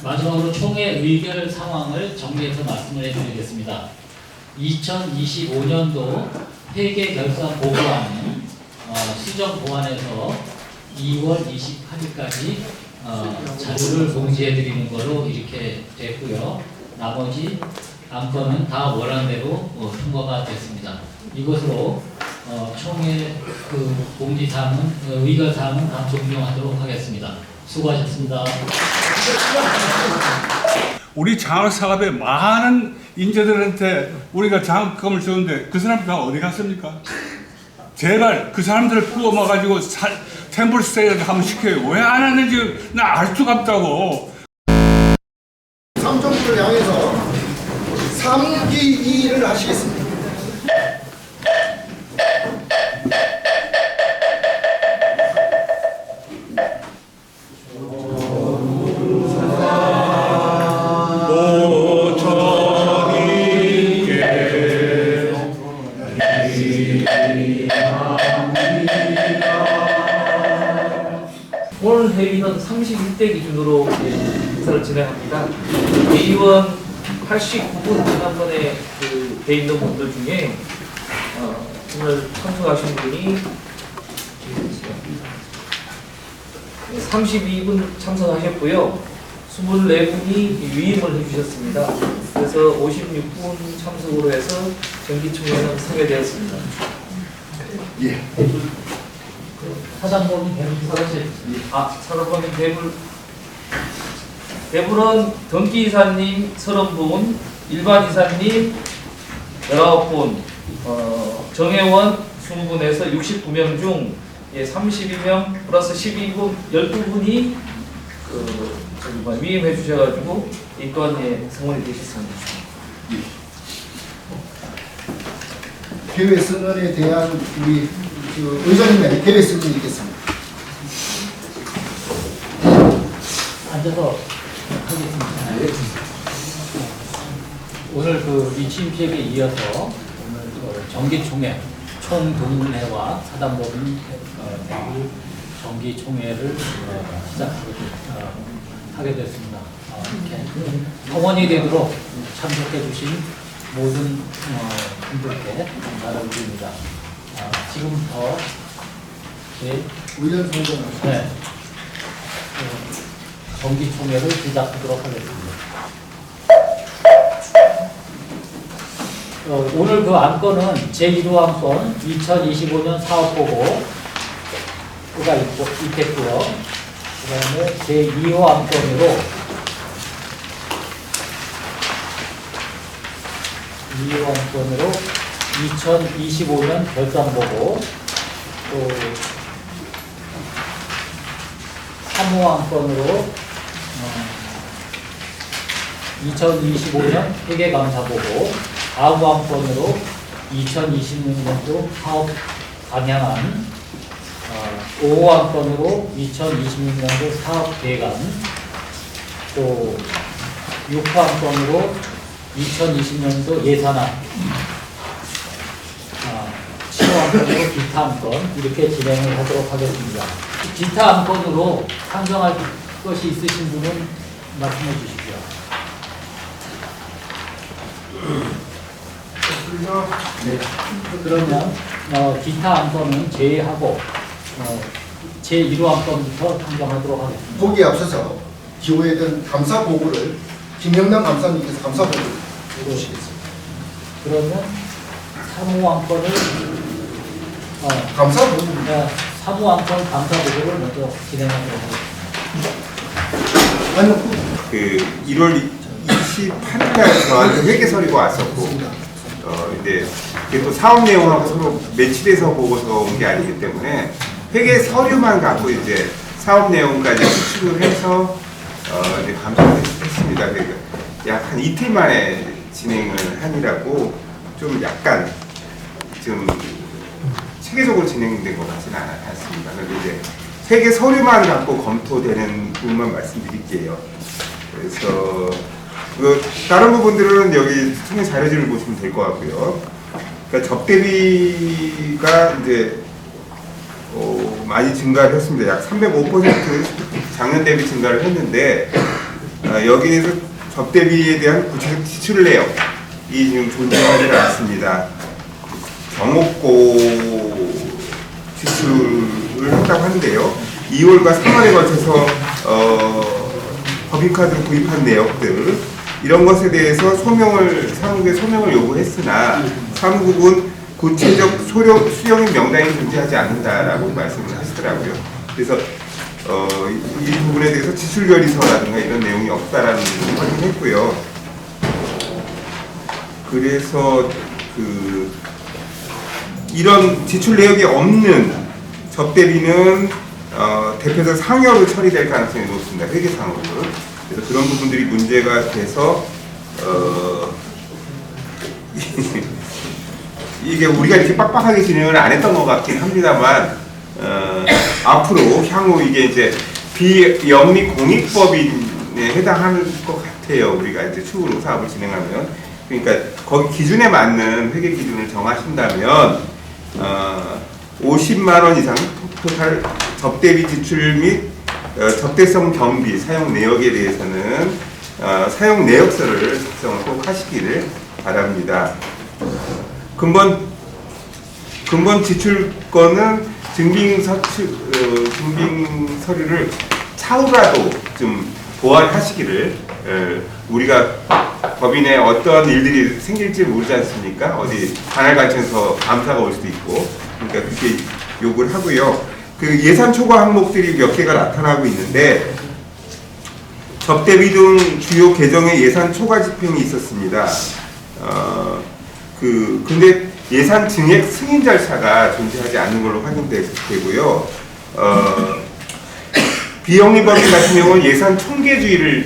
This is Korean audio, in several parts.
마지막으로 총회 의결 상황을 정리해서 말씀을 해드리겠습니다. 2025년도 회계 결산 보고안은 수정 보완해서 2월 28일까지 자료를 공지해드리는 걸로 이렇게 됐고요. 나머지 안건은 다 원안대로 통과가 됐습니다. 이것으로 총회 공지사항은 의결사항은 다 종료하도록 하겠습니다. 수고하셨습니다. 우리 장학사업에 많은 인재들한테 우리가 장학금을 주는데 그 사람들 다 어디 갔습니까? 제발 그 사람들을 뽑아가지고 템플 스테이를 한번 시켜요. 왜 안 하는지 나 알 수가 없다고. 삼정부를 향해서 3기 2를 하시겠습니다. 오늘 회의는 31대 기준으로 행사를 진행합니다. 회의원 89분 지난번에 돼 있는 분들 중에 오늘 참석하신 분이 32분 참석하셨고요. 24분이 위임을 해주셨습니다. 그래서 56분 참석으로 해서 정기총회는 소개되었습니다. 예. 사단법인 배분 사실 사단법인 배분은 등기이사님 30분, 일반이사님 19분, 정회원 20분에서 69명 중 32명 플러스 12분, 12분이 위임해 주셔가지고 이 또한 성원이 되셨습니다. 개회 선언에 대한 우리 의장님의 개회 선언이 있겠습니다. 앉아서 하겠습니다. 오늘 이 취임식에 이어서 오늘 정기총회 총동문회와 사단법인 배분 정기총회를 하게 됐습니다. 이렇게 성원이 되도록 참석해 주신 모든 분들께 감사를 드립니다. 지금부터 의전 선언을 네, 정기총회를 시작하도록 하겠습니다. 오늘 그 안건은 제1호 안건 2025년 사업보고가 있겠고요. 그 다음에 제2호 안건으로 2025년 결산보고, 또 3호 안건으로 2025년 회계감사보고, 4호 안건으로 2026년도 사업 방향안, 5호 안건으로 2026년도 사업 계획안, 또 6호 안건으로 2020년도 예산안, 7호 안건으로 기타 안건 이렇게 진행을 하도록 하겠습니다. 기타 안건으로 상정할 것이 있으신 분은 말씀해 주십시오. 네. 그러면 기타 안건은 제외하고 제1호 안건부터 상정하도록 하겠습니다. 보기에 앞서서 기호에 든 감사 보고를 김영남 감사님께서 감사 보고를 해주시겠습니다. 그러면 3호 안건을 감사 보고 3호 안건 감사 보고를 먼저 진행하도록 하겠습니다. 아니요. 1월 28일날 저한테 회계 서류가 왔었고, 이제 이게 또 사업 내용하고 서로 매치돼서 보고서 온 게 아니기 때문에 회계 서류만 갖고 이제 사업 내용까지 수축을 해서 이제 감사를 했습니다. 그러니까 약 한 이틀 만에 진행을 하느라고 좀 약간 좀 체계적으로 진행된 것 같지는 않습니다. 그런데 이제 회계 서류만 갖고 검토되는 부분만 말씀드릴게요. 그래서 다른 부분들은 여기 총회 자료지를 보시면 될 것 같고요. 그러니까 접대비가 이제 많이 증가를 했습니다. 약 305% 작년 대비 증가를 했는데 여기에서 접대비에 대한 구체적 지출 내역이 지금 존재하지 않습니다. 경옥고 지출을 했다고 하는데요. 2월과 3월에 걸쳐서 법인카드를 구입한 내역들 이런 것에 대해서 사무국에 소명을 요구했으나 사무국은 구체적 수령인 명단이 존재하지 않는다라고 말씀을 하시더라고요. 그래서 이 부분에 대해서 지출결의서라든가 이런 내용이 없다라는 부분을 확인했고요. 그래서 이런 지출 내역이 없는 접대비는 대표적 상여로 처리될 가능성이 높습니다. 회계상으로. 그래서 그런 부분들이 문제가 돼서 이게 우리가 이렇게 빡빡하게 진행을 안 했던 것 같긴 합니다만 앞으로 향후 이게 이제 비영리 공익법인에 해당하는 것 같아요. 우리가 이제 추후로 사업을 진행하면. 그러니까 거기 기준에 맞는 회계 기준을 정하신다면 50만 원 이상 토탈 접대비 지출 및 접대성 경비 사용 내역에 대해서는 사용 내역서를 작성을 꼭 하시기를 바랍니다. 근본 지출권은 증빙 서류를 차후라도 좀 보완하시기를 우리가 법인에 어떤 일들이 생길지 모르지 않습니까? 어디 관할관청에서 감사가 올 수도 있고 그러니까 그렇게 요구를 하고요. 그 예산 초과 항목들이 몇 개가 나타나고 있는데 접대비 등 주요 계정의 예산 초과 집행이 있었습니다. 근데 예산 증액 승인 절차가 존재하지 않는 걸로 확인되고요. 비영리법인 같은 경우는 예산 총계주의를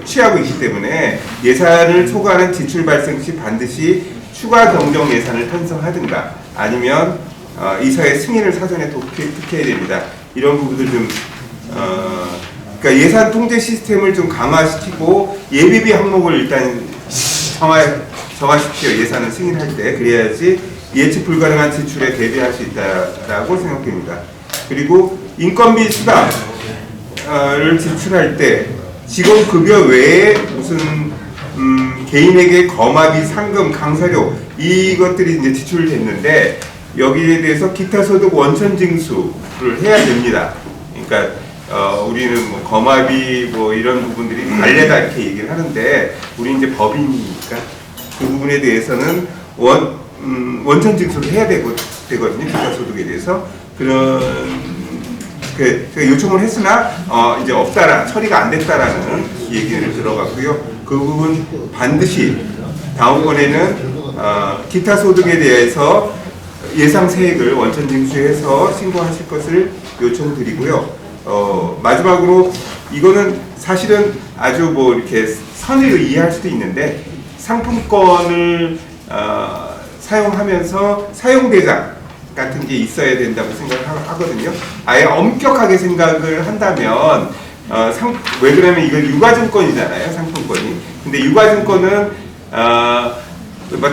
취하고 있기 때문에 예산을 초과하는 지출 발생 시 반드시 추가 경정 예산을 편성하든가 아니면 이사의 승인을 사전에 특혜해야 됩니다. 이런 부분들 좀 그러니까 예산 통제 시스템을 좀 강화시키고 예비비 항목을 일단 정화시켜요. 예산을 승인할 때 그래야지 예측 불가능한 지출에 대비할 수 있다라고 생각됩니다. 그리고 인건비 수당을 지출할 때 직원 급여 외에 무슨 개인에게 거마비, 상금, 강사료 이것들이 이제 지출됐는데 여기에 대해서 기타 소득 원천 징수를 해야 됩니다. 그러니까 우리는 뭐 거마비 뭐 이런 부분들이 관례다 이렇게 얘기를 하는데 우리 이제 법인이니까 그 부분에 대해서는 원천 징수를 해야 되거든요. 기타 소득에 대해서 제가 요청을 했으나 이제 없다라 처리가 안 됐다라는 얘기를 들어갔고요. 그 부분 반드시 다음번에는 기타 소득에 대해서 예상 세액을 원천 징수해서 신고하실 것을 요청드리고요. 마지막으로 이거는 사실은 아주 뭐 이렇게 선의로 이해할 수도 있는데 상품권을 사용하면서 사용대장 같은 게 있어야 된다고 생각하거든요. 아예 엄격하게 생각을 한다면 왜 그러냐면 이건 유가증권이잖아요. 상품권이. 근데 유가증권은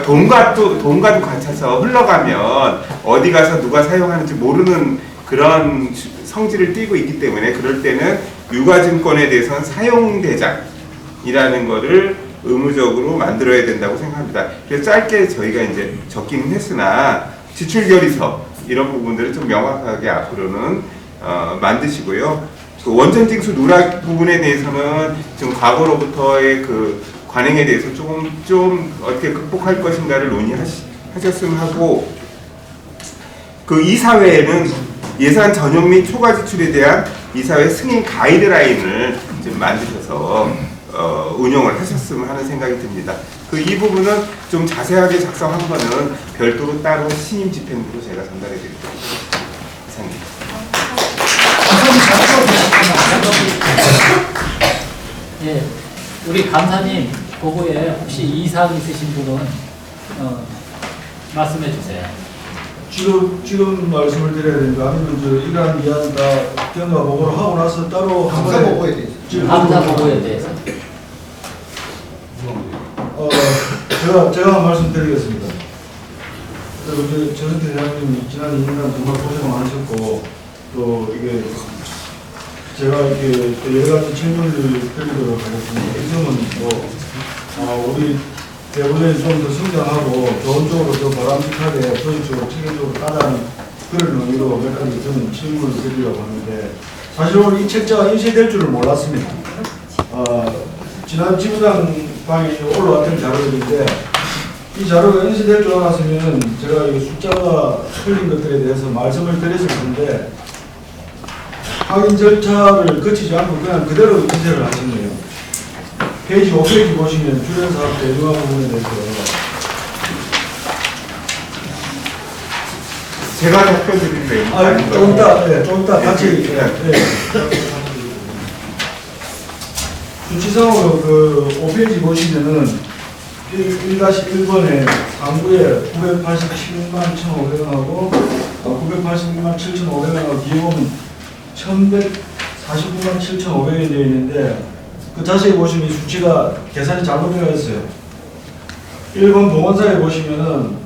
돈과도 같아서 흘러가면 어디 가서 누가 사용하는지 모르는 그런 성질을 띠고 있기 때문에 그럴 때는 유가증권에 대해서는 사용대장이라는 거를 의무적으로 만들어야 된다고 생각합니다. 그래서 짧게 저희가 이제 적기는 했으나 지출결의서 이런 부분들을 좀 명확하게 앞으로는 만드시고요. 그 원천징수 누락 부분에 대해서는 지금 과거로부터의 그 관행에 대해서 좀 어떻게 극복할 것인가를 논의하셨으면 하고 그 이사회에는 예산 전용 및 초과 지출에 대한 이사회 승인 가이드라인을 좀 만드셔서 운영을 하셨으면 하는 생각이 듭니다. 이 부분은 좀 자세하게 작성한 거는 별도로 따로 신임 집행부로 제가 전달해 드릴게요. 이상입니다. 예, 우리 감사님 보고에 혹시 이상 있으신 분은 말씀해 주세요. 지금 말씀을 드려야 되는가 아니면 이러한 이안 다 경과 보고를 하고 나서 따로 감사 보고에 대해서. 감사 보고에 대해서. 제가 말씀드리겠습니다. 그리고 전승태 대장님 지난 2년간 정말 고생 많으셨고 또 이게 제가 이렇게 또 여러 가지 질문을 드리도록 하겠습니다. 지금은 우리 대부분이 좀 더 성장하고 좋은 쪽으로 더 바람직하게 조직적으로 체계적으로 따라하는 그런 의미로 몇 가지 저는 질문을 드리려고 하는데 사실 오늘 이 책자가 인쇄될 줄을 몰랐습니다. 지난 지부장방에 올라왔던 자료들인데 이 자료가 인쇄될 줄 알았으면 제가 이 숫자가 틀린 것들에 대해서 말씀을 드렸을 텐데 확인 절차를 거치지 않고 그냥 그대로 인쇄를 하셨네요. 페이지 5페이지 보시면 주변사업 대중화 부분에 대해서 제가 답변드릴게요. 좀 이따 같이 수치상으로 그 5페이지 보시면은 1-1번에 상부에 987만 1,500원하고 986만 7,500원하고 뒤에 보면 1,149만 7,500원이 되어 있는데 그 자세히 보시면 이 수치가 계산이 잘못되어 있어요. 1번 보건사에 보시면은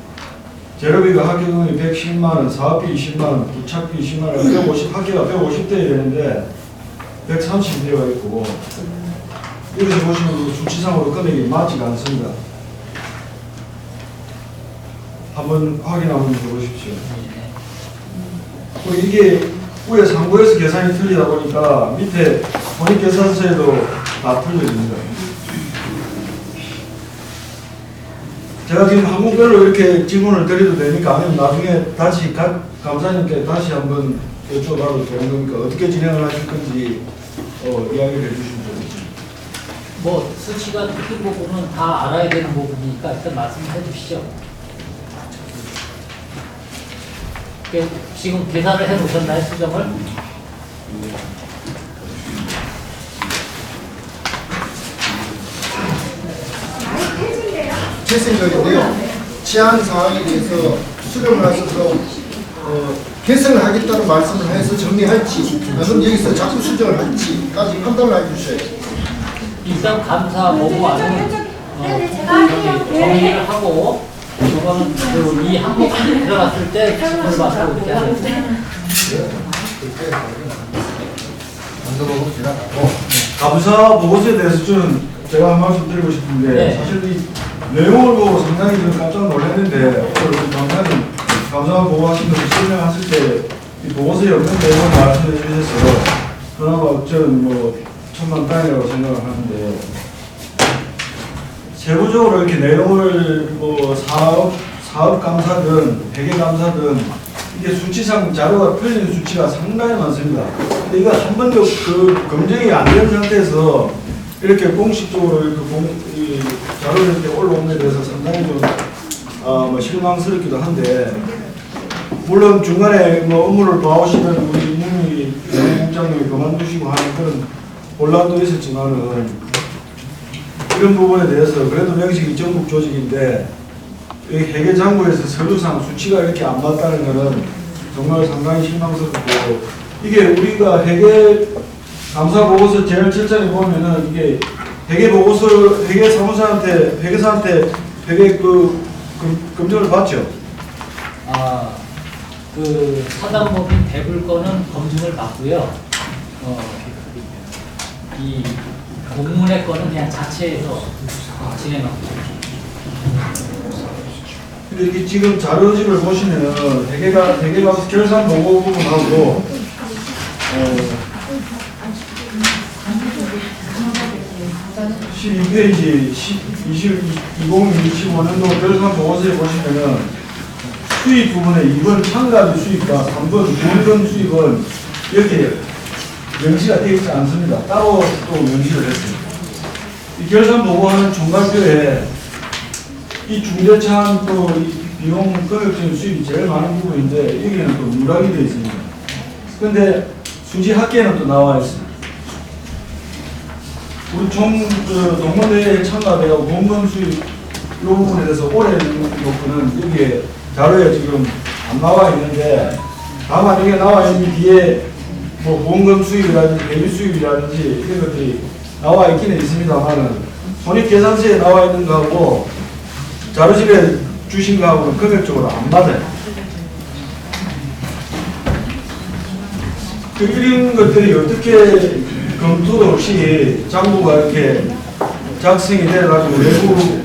재료비가 학교금이 110만원, 사업비 20만원, 부착비 20만원, 150, 학교가 150대야 되는데 130대가 있고 여기서 보시면 수치상으로 금액이 맞지가 않습니다. 한번 확인 한번 해보십시오. 이게 위에 상부에서 계산이 틀리다 보니까 밑에 손익계산서에도 다 틀려집니다. 제가 지금 항목별로 이렇게 질문을 드려도 되니까 아니면 나중에 다시 감사님께 다시 한번 여쭤봐도 되는 겁니까? 어떻게 진행을 하실 건지 이야기를 해주시면 좋겠습니다. 뭐 수치가 틀린 부분은 다 알아야 되는 부분이니까 일단 말씀해 주시죠. 지금 계산을 해 놓으셨나요, 수정을? 제 생각인데요. 제한 사항에 대해서 수렴을 하셔서 개선을 하겠다는 말씀을 해서 정리할지 아니면 여기서 자꾸 수정을 할지까지 판단을 해주셔야 돼요. 일단 감사 보고안은 정리를 하고 이거는 이 항목 안에 들어갔을 때 그걸 받고 이렇게 하는 거예요. 감사 보고서에 대해서 좀 제가 한 말씀 드리고 싶은데 네. 사실 이 내용을 보고 상당히 좀 깜짝 놀랐는데 감사님 감사 보고하시면서 설명하실 때 이 보고서에 없는 내용을 말씀해 주셔서 그나마 저는 뭐 천만다행이라고 생각을 하는데 세부적으로 이렇게 내용을 뭐 사업 감사든 회계 감사든 이게 수치상 자료가 틀린 수치가 상당히 많습니다. 근데 이거 한 번도 그 검증이 안 된 상태에서 이렇게 공식적으로 이렇게 이 자료를 이렇게 올라온 데 대해서 상당히 좀 뭐 실망스럽기도 한데 물론 중간에 뭐 업무를 봐오시면 우리 이문희 국장님이 그만두시고 하는 그런 혼란도 있었지만은 이런 부분에 대해서 그래도 명식이 전국 조직인데 이 회계장부에서 서류상 수치가 이렇게 안 맞다는 것은 정말 상당히 실망스럽고 이게 우리가 회계 감사 보고서 제일 7장에 보면은 이게 회계 보고서 회계사무소한테 회계사한테 회계 검증을 받죠. 그 사단법인 대불건은 검증을 받고요. 이 공문의 건은 그냥 자체에서 진행하고 있습니다. 근데 이게 지금 자료집을 보시면은 회계가 결산 보고 부분하고 12페이지 2025년도 결산 보고서에 보시면은 수입 부분에 2번 참가비 수입과 3번 보유금 수입은 여기에 명시가 되어 있지 않습니다. 따로 또 명시를 했습니다. 이 결산 보고하는 총괄표에 이 중대차한 또 비용 금액적인 수입이 제일 많은 부분인데 여기에는 또 누락이 되어 있습니다. 그런데 수지 합계는 또 나와 있습니다. 우리 동문대회에 참가되고 보험금 수입 이 부분에 대해서 올해 부분은 여기에 자료에 지금 안 나와 있는데 다만 여기 나와 있는 뒤에 뭐 보험금 수입이라든지 배유 수입이라든지 이런 것들이 나와 있기는 있습니다만은 손익계산서에 나와 있는 거하고 자료집에 주신 거하고는 금액적으로 안 맞아요. 이런 것들이 어떻게 검토도 없이 장부가 이렇게 작성이 돼가지고 외부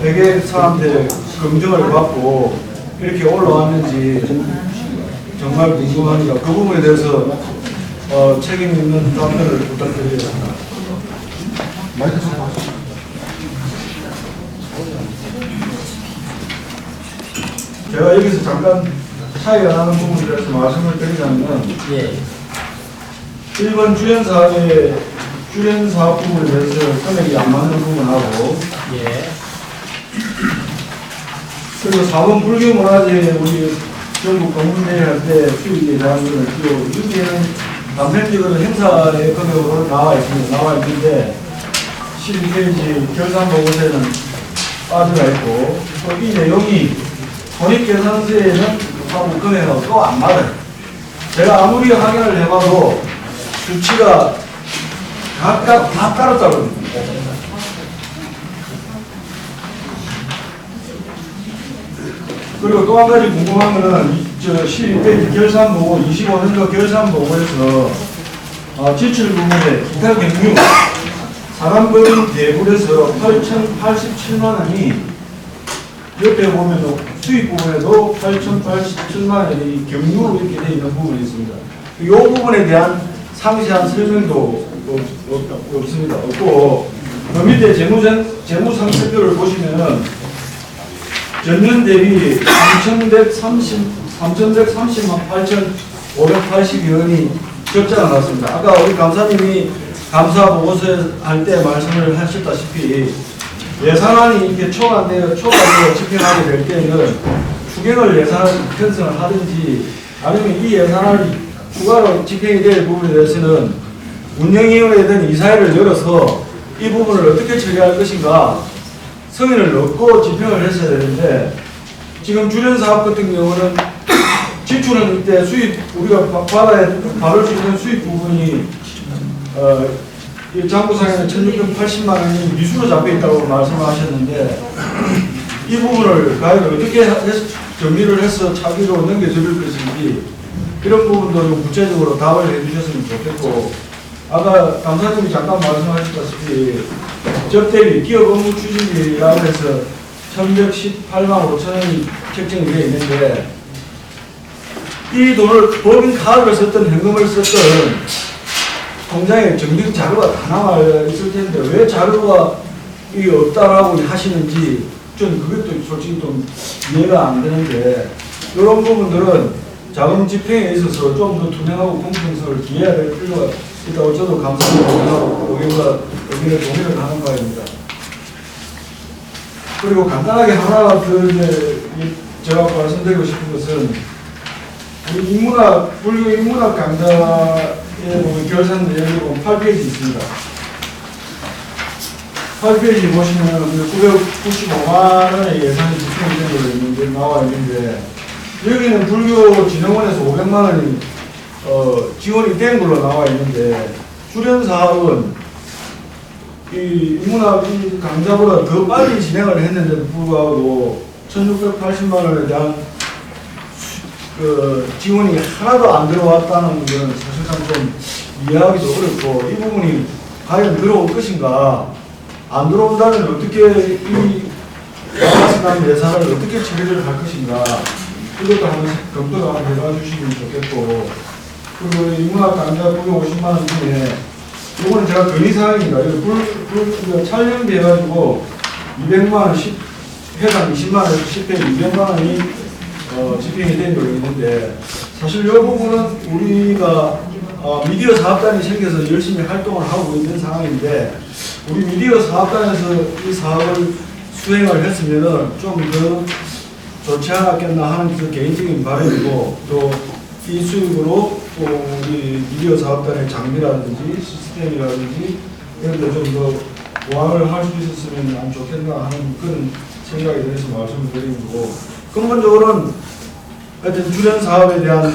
회계사한테 검증을 받고 이렇게 올라왔는지 정말 궁금합니다. 그 부분에 대해서 책임 있는 답변을 부탁드리겠습니다. 제가 여기서 잠깐 차이가 나는 부분에 대해서 말씀을 드리자면 예. 1번 주련사업 부분에 대해서 금액이 안 맞는 부분하고 예. 그리고 4번 불교문화재 우리 전국 공문대회 할 때 수익에 대한 것을 띄고 여기에는 단편적으로 행사의 금액으로 나와 있는데 12페이지 결산보고서에는 빠져가 있고 또 이 내용이 손익계산서에는 하고 금액하고 또 안 맞아요. 제가 아무리 확인을 해봐도 수치가 각각 다 따로따로입니다. 그리고 또 한 가지 궁금한 거는 12페이지 결산보고 25년도 결산보고에서 지출 부분에 기타 경유 사람분 대불에서 8,087만 원이 옆에 보면 수입 부분에도 8,087만 원이 경유로 이렇게 되어 있는 부분이 있습니다. 이 부분에 대한 상세한 설명도 없습니다. 없고 그 밑에 재무상태표를 보시면은 전년 대비 3,130만 8,582원이 적자가 났습니다. 아까 우리 감사님이 감사 보고서 할 때 말씀을 하셨다시피 예산안이 이렇게 초과되어 집행하게 될 때는 추경을 예산을 편성을 하든지 아니면 이 예산안이 추가로 집행이 될 부분에 대해서는 운영위원회든 이사회를 열어서 이 부분을 어떻게 처리할 것인가 성인을 넣고 집행을 했어야 되는데 지금 주련사업 같은 경우는 지출은 이때 수입 우리가 받을 수 있는 수입 부분이 이 장부상에는 1,680만 원이 미수로 잡혀 있다고 말씀하셨는데 이 부분을 과연 어떻게 정리를 해서 차기로 넘겨드릴 것인지 이런 부분도 좀 구체적으로 답을 해주셨으면 좋겠고 아까 감사님이 잠깐 말씀하셨다시피 적대비 기업 업무 추진비라고 해서 1,118만 5천 원이 책정이 되어 있는데 이 돈을 법인 카드를 썼던 현금을 썼던 통장에 정식 자료가 다 남아 있을 텐데 왜 자료가 이게 없다라고 하시는지 전 그것도 솔직히 좀 이해가 안 되는데 이런 부분들은 자금 집행에 있어서 좀 더 투명하고 공정성을 기해야 될 필요가 있다고 저도 감사하고 의견에 동의를 하는 바입니다. 그리고 간단하게 하나 더 이제 제가 말씀드리고 싶은 것은 우리 인문학, 불교 인문학 강좌에 보면 결산 내용이 보면 8페이지 있습니다. 8페이지 보시면 995만 원의 예산이 집행이 되는 게 나와 있는데 여기는 불교진흥원에서 500만 원이 지원이 된 걸로 나와 있는데 주련사업은 이 인문학 강좌보다 더 빨리 진행을 했는데도 불구하고 1,680만 원에 대한 지원이 하나도 안 들어왔다는 것은 사실상 좀 이해하기도 어렵고 이 부분이 과연 들어올 것인가 안 들어온다면 어떻게 이 나가시는 예산을 어떻게 처리를 할 것인가 이것도 한번 검토를 한번 해봐 주시면 좋겠고 그리고 인문학 강좌 950만 원 중에 이거는 제가 건의사항입니다. 이거 촬영비 해가지고 200만 원, 회당 20만 원에서 10회 200만 원이 집행이 된 걸로 있는데 사실 이 부분은 우리가 미디어 사업단이 생겨서 열심히 활동을 하고 있는 상황인데 우리 미디어 사업단에서 이 사업을 수행을 했으면 좀 더 좋지 않았겠나 하는 그 개인적인 바람이고 또 이 수익으로 또 우리 미디어 사업단의 장비라든지 시스템이라든지 이런 데 좀 더 보완을 할 수 있었으면 안 좋겠나 하는 그런 생각에 대해서 말씀을 드리는 거고 근본적으로는 하여튼 주련 사업에 대한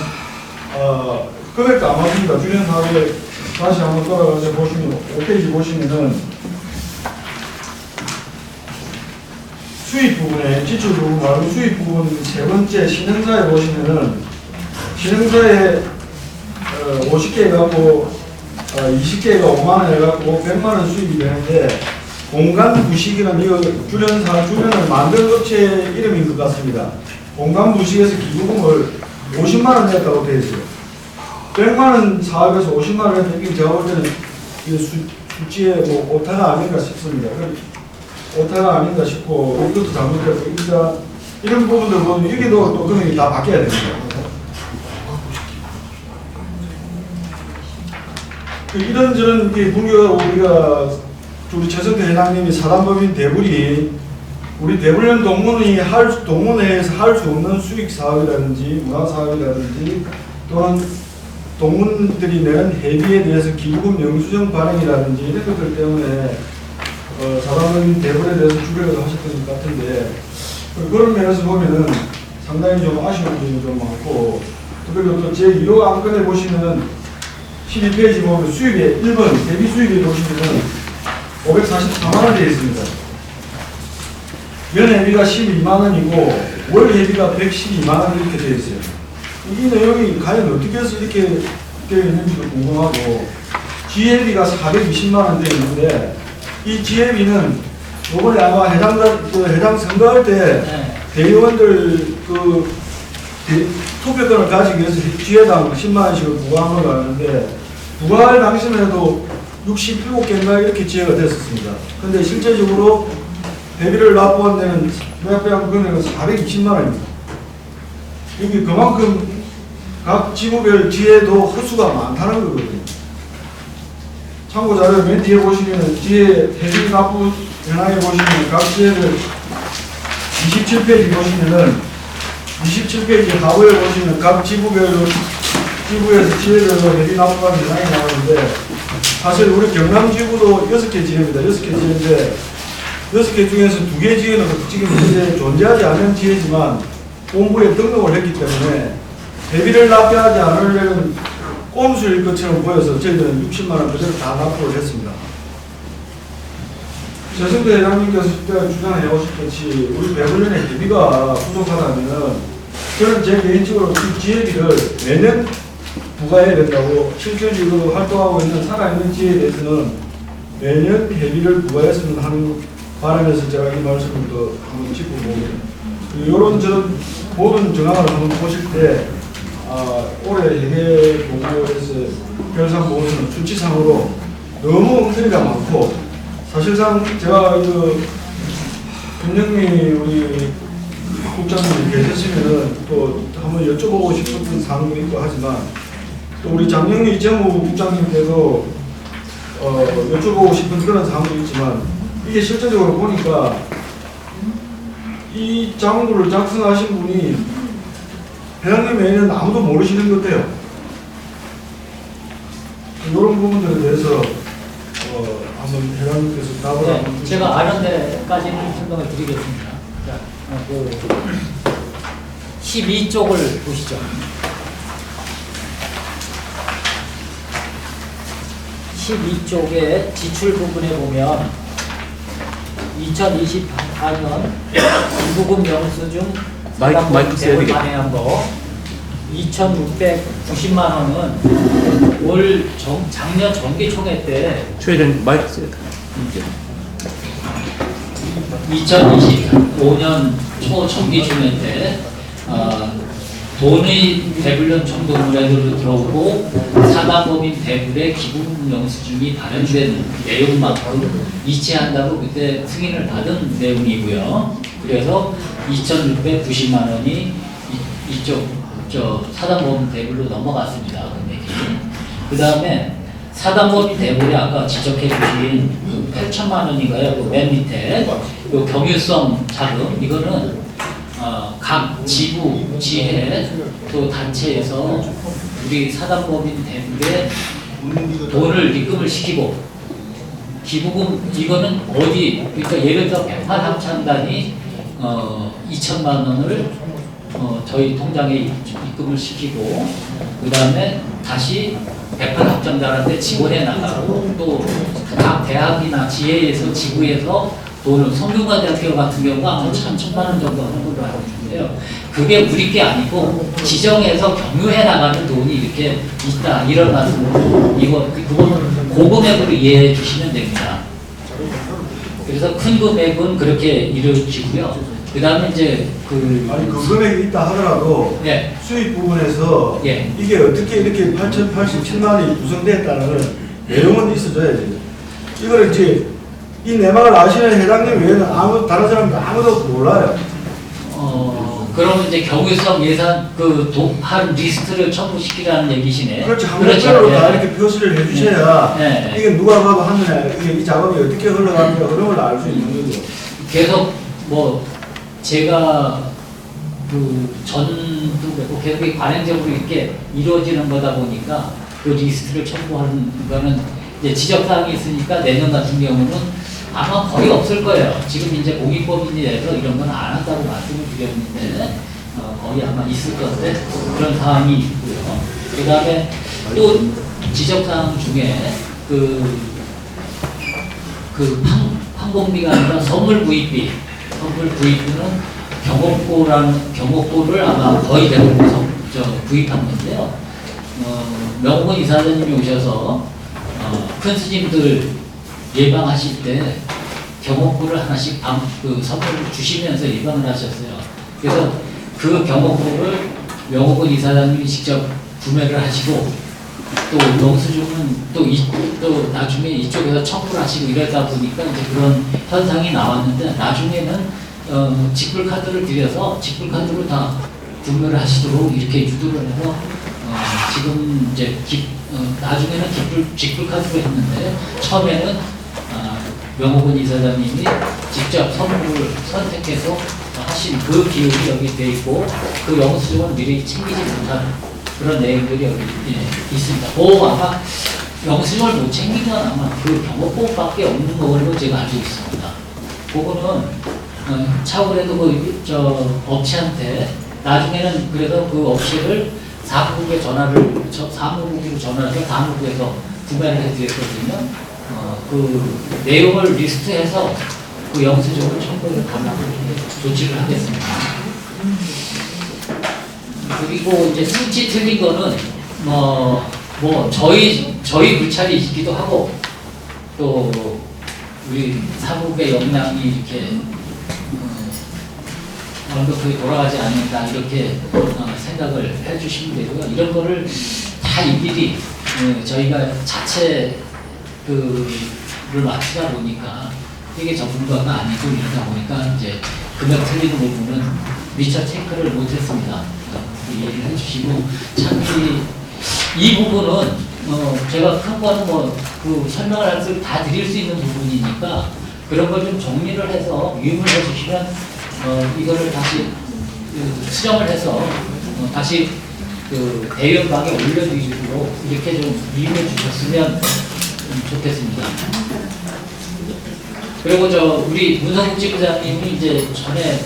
금액도 안 맞습니다. 주련 사업에 다시 한번 돌아가서 보시면 5페이지 보시면은 수입 부분에 지출 부분 말고 수입 부분 세 번째 신흥사에 보시면은 신흥사에 50개 해갖고 20개가 5만 원 해갖고 100만 원 수익이 되는데 공간 부식이라는 이거 주련을 만든 업체 이름인 것 같습니다. 공간 부식에서 기부금을 50만 원 냈다고 되어 있어요. 100만 원 사업에서 50만 원을 냈긴 제가 볼 때는 수치에 뭐 오타가 아닌가 싶습니다. 오타가 아닌가 싶고 이것도 잘못됐고 일단 이런 부분들 보면 여기도 또 금액이 다 바뀌어야 됩니다. 이런저런 분류가 우리가 우리 최성태 회장님이 사단법인 대불이 우리 대불련 동문회에서 할 수 없는 수익 사업이라든지 문화 사업이라든지 또는 동문들이 내는 회비에 대해서 기부금 영수증 발행이라든지 이런 것들 때문에 사단법인 대불에 대해서 주력을 하셨던 것 같은데 그런 면에서 보면은 상당히 좀 아쉬운 점이 좀 많고 그리고 또 제 1호 안건에 보시면은 12페이지 보면 수입에 1번 대비 수입에 보시면은 544만 원 되어 있습니다. 연 회비가 12만 원이고 월 회비가 112만 원 이렇게 되어 있어요. 이 내용이 과연 어떻게 해서 이렇게 되어 있는지도 궁금하고 지회비가 420만 원 되어 있는데 이 지회비는 이번에 아마 해당 선거할 때 대의원들 투표권을 가지기 위해서 지회당 10만 원씩을 부과한 걸 아는데 부과할 당시만 해도 67개인가 이렇게 지혜가 됐었습니다. 근데 실제적으로 대비를 납부한 데는 매입한 금액은 420만 원입니다. 여기 그만큼 각 지구별 지혜도 헛수가 많다는 거거든요. 참고 자료 맨 뒤에 보시면 지혜 대비 납부 현황에 보시면 각 지혜를 27페이지 보시면은 27페이지 하부에 보시면 각 지구에서 지혜별로 대비 납부한 현황이 나오는데 사실 우리 경남지구도 6개 지혜입니다. 6개 지혜인데 6개 중에서 2개 지혜는 지금 현재 존재하지 않는 지혜지만 본부에 등록을 했기 때문에 대비를 납부하지 않으려는 꼼수일 것처럼 보여서 저희들은 60만 원 그대로 다 납부를 했습니다. 최성태 회장님께서 주장해 오셨듯이 우리 배불련의 대비가 부족하다면 저는 제 개인적으로 이 지혜비를 매년 부과해야 된다고 실질적으로 활동하고 있는 살아있는 지혜에 대해서는 매년 회비를 부과했으면 하는 바람에서 제가 이 말씀을 또 한번 짚고 보거든요. 이런 저런 모든 정황을 한번 보실 때 올해 회계 보고에서 결산 보고서는 수치상으로 너무 엉터리가 많고 사실상 제가 김영미 우리 국장님이 계셨으면은 또 한번 여쭤보고 싶었던 사항도 있고 하지만 또 우리 장영미 재무 국장님께도 여쭤보고 싶은 그런 사항도 있지만 이게 실제적으로 보니까 이 자문부를 작성하신 분이 회장님 외에는 아무도 모르시는 것 같아요. 이런 부분들에 대해서 한번 회장님께서 답을 한번 제가 아는 데까지는 설명을 드리겠습니다. 자, 12쪽을 보시죠. 12쪽의 지출 부분에 보면 2024년 기부금 영수증 마이크 대출 발행한 거 2,690만 원은 올 작년 정기총회 때 최대한 마이크 써야 돼. 2025년 초 정기총회 때 돈의 배불련 정도물에도 들어오고 사단법인 배불의 기부금 영수증이 발행된 내용만큼 이체한다고 그때 승인을 받은 내용이고요. 그래서 2,690만 원이 이쪽 사단법인 배불로 넘어갔습니다. 그 다음에 사단법인 대불에 아까 지적해 주신 그 8천만 원인가요? 그 맨 밑에 요 경유성 자금 이거는 각 지부, 지회, 또 단체에서 우리 사단법인 대불에 돈을 입금을 시키고 기부금 이거는 어디 그러니까 예를 들어 108합창단이 2천만 원을 저희 통장에 입금을 시키고 그 다음에 다시 108합창단한테 지원해 나가고 또 각 대학이나 지회에서 지구에서 돈을 성균관대학교 같은 경우가 한 1,000만 원 정도 하는 걸로 알고 있는데요. 그게 우리 게 아니고 지정해서 경유해 나가는 돈이 이렇게 있다 이런 말씀으로 그거는 고금액으로 이해해 주시면 됩니다. 그래서 큰 금액은 그렇게 이루어지고요. 그 다음에 이제 아니 그 금액이 있다 하더라도 네. 수입 부분에서 예. 이게 어떻게 이렇게 8,087만 원이 구성됐다는 내용은 있어줘야지. 이거를 이제 이 내막을 아시는 회장님 외에는 다른 사람도 아무도 몰라요. 그러면 이제 경유성 예산 한 리스트를 첨부시키라는 얘기시네. 그렇죠. 항목별로 다 네. 이렇게 표시를 해주셔야 네. 이게 누가 봐도 하느냐, 이게 이 작업이 어떻게 흘러가는가 그런 걸 알 수 있는 거죠. 계속 제가 전도 그렇고 계속 관행적으로 이렇게 이루어지는 거다 보니까 그 리스트를 첨부하는 거는 이제 지적사항이 있으니까 내년 같은 경우는 아마 거의 없을 거예요. 지금 이제 공익법인에서 이런 건 안 한다고 말씀을 드렸는데 거의 아마 있을 건데 그런 사항이 있고요. 그 다음에 또 지적사항 중에 항공비가 아니라 선물 구입비. 선물 구입비는 경옥고를 아마 거의 대부분 구입한 건데요. 명분 이사장님이 오셔서 큰 스님들 예방하실 때 경옥고를 하나씩 선물을 주시면서 예방을 하셨어요. 그래서 그 경옥고를 명옥은 이사장님이 직접 구매를 하시고 또 영수증은 또 나중에 이쪽에서 첨부를 하시고 이러다 보니까 이제 그런 현상이 나왔는데 나중에는 직불카드를 드려서 직불카드로 다 구매를 하시도록 이렇게 유도를 해서 지금 이제 나중에는 직불카드로 했는데 처음에는 명옥은 이사장님이 직접 선물을 선택해서 하신 그 기록이 여기 돼 있고 그 영수증은 미리 챙기지 못한 그런 내용들이 여기 있습니다. 아마 영수증을 못 챙긴 건 아마 그 경호법밖에 없는 걸로 제가 알고 있습니다. 그거는 차후에도 업체한테 나중에는 그래서 그 업체를 사무국에 사무국으로 전화를 해서 사무국에서 구매를 해드렸거든요. 그 내용을 리스트해서 그 영수증을 첨부해서 달라고 조치를 하겠습니다. 그리고 이제 수치 틀린 거는 저희 불찰이기도 하고 또 우리 사무국의 역량이 이렇게 완벽하게 돌아가지 않는다 이렇게 생각을 해주시면 되고요. 이런 거를 다 일일이 저희가 자체 를 맞추다 보니까 이게 전문가가 아니고 이러다 보니까 이제 금액 틀리는 부분은 미처 체크를 못했습니다. 이해를 해주시고 참이 이 부분은 제가 큰 거는 설명을 할 수 다 드릴 수 있는 부분이니까 그런 걸 좀 정리를 해서 위임을 해주시면 이거를 다시 수정을 해서 다시 대연방에 올려드리도록 이렇게 좀 위임해 주셨으면 좋겠습니다. 그리고 우리 문성국 지부장님이 이제 전에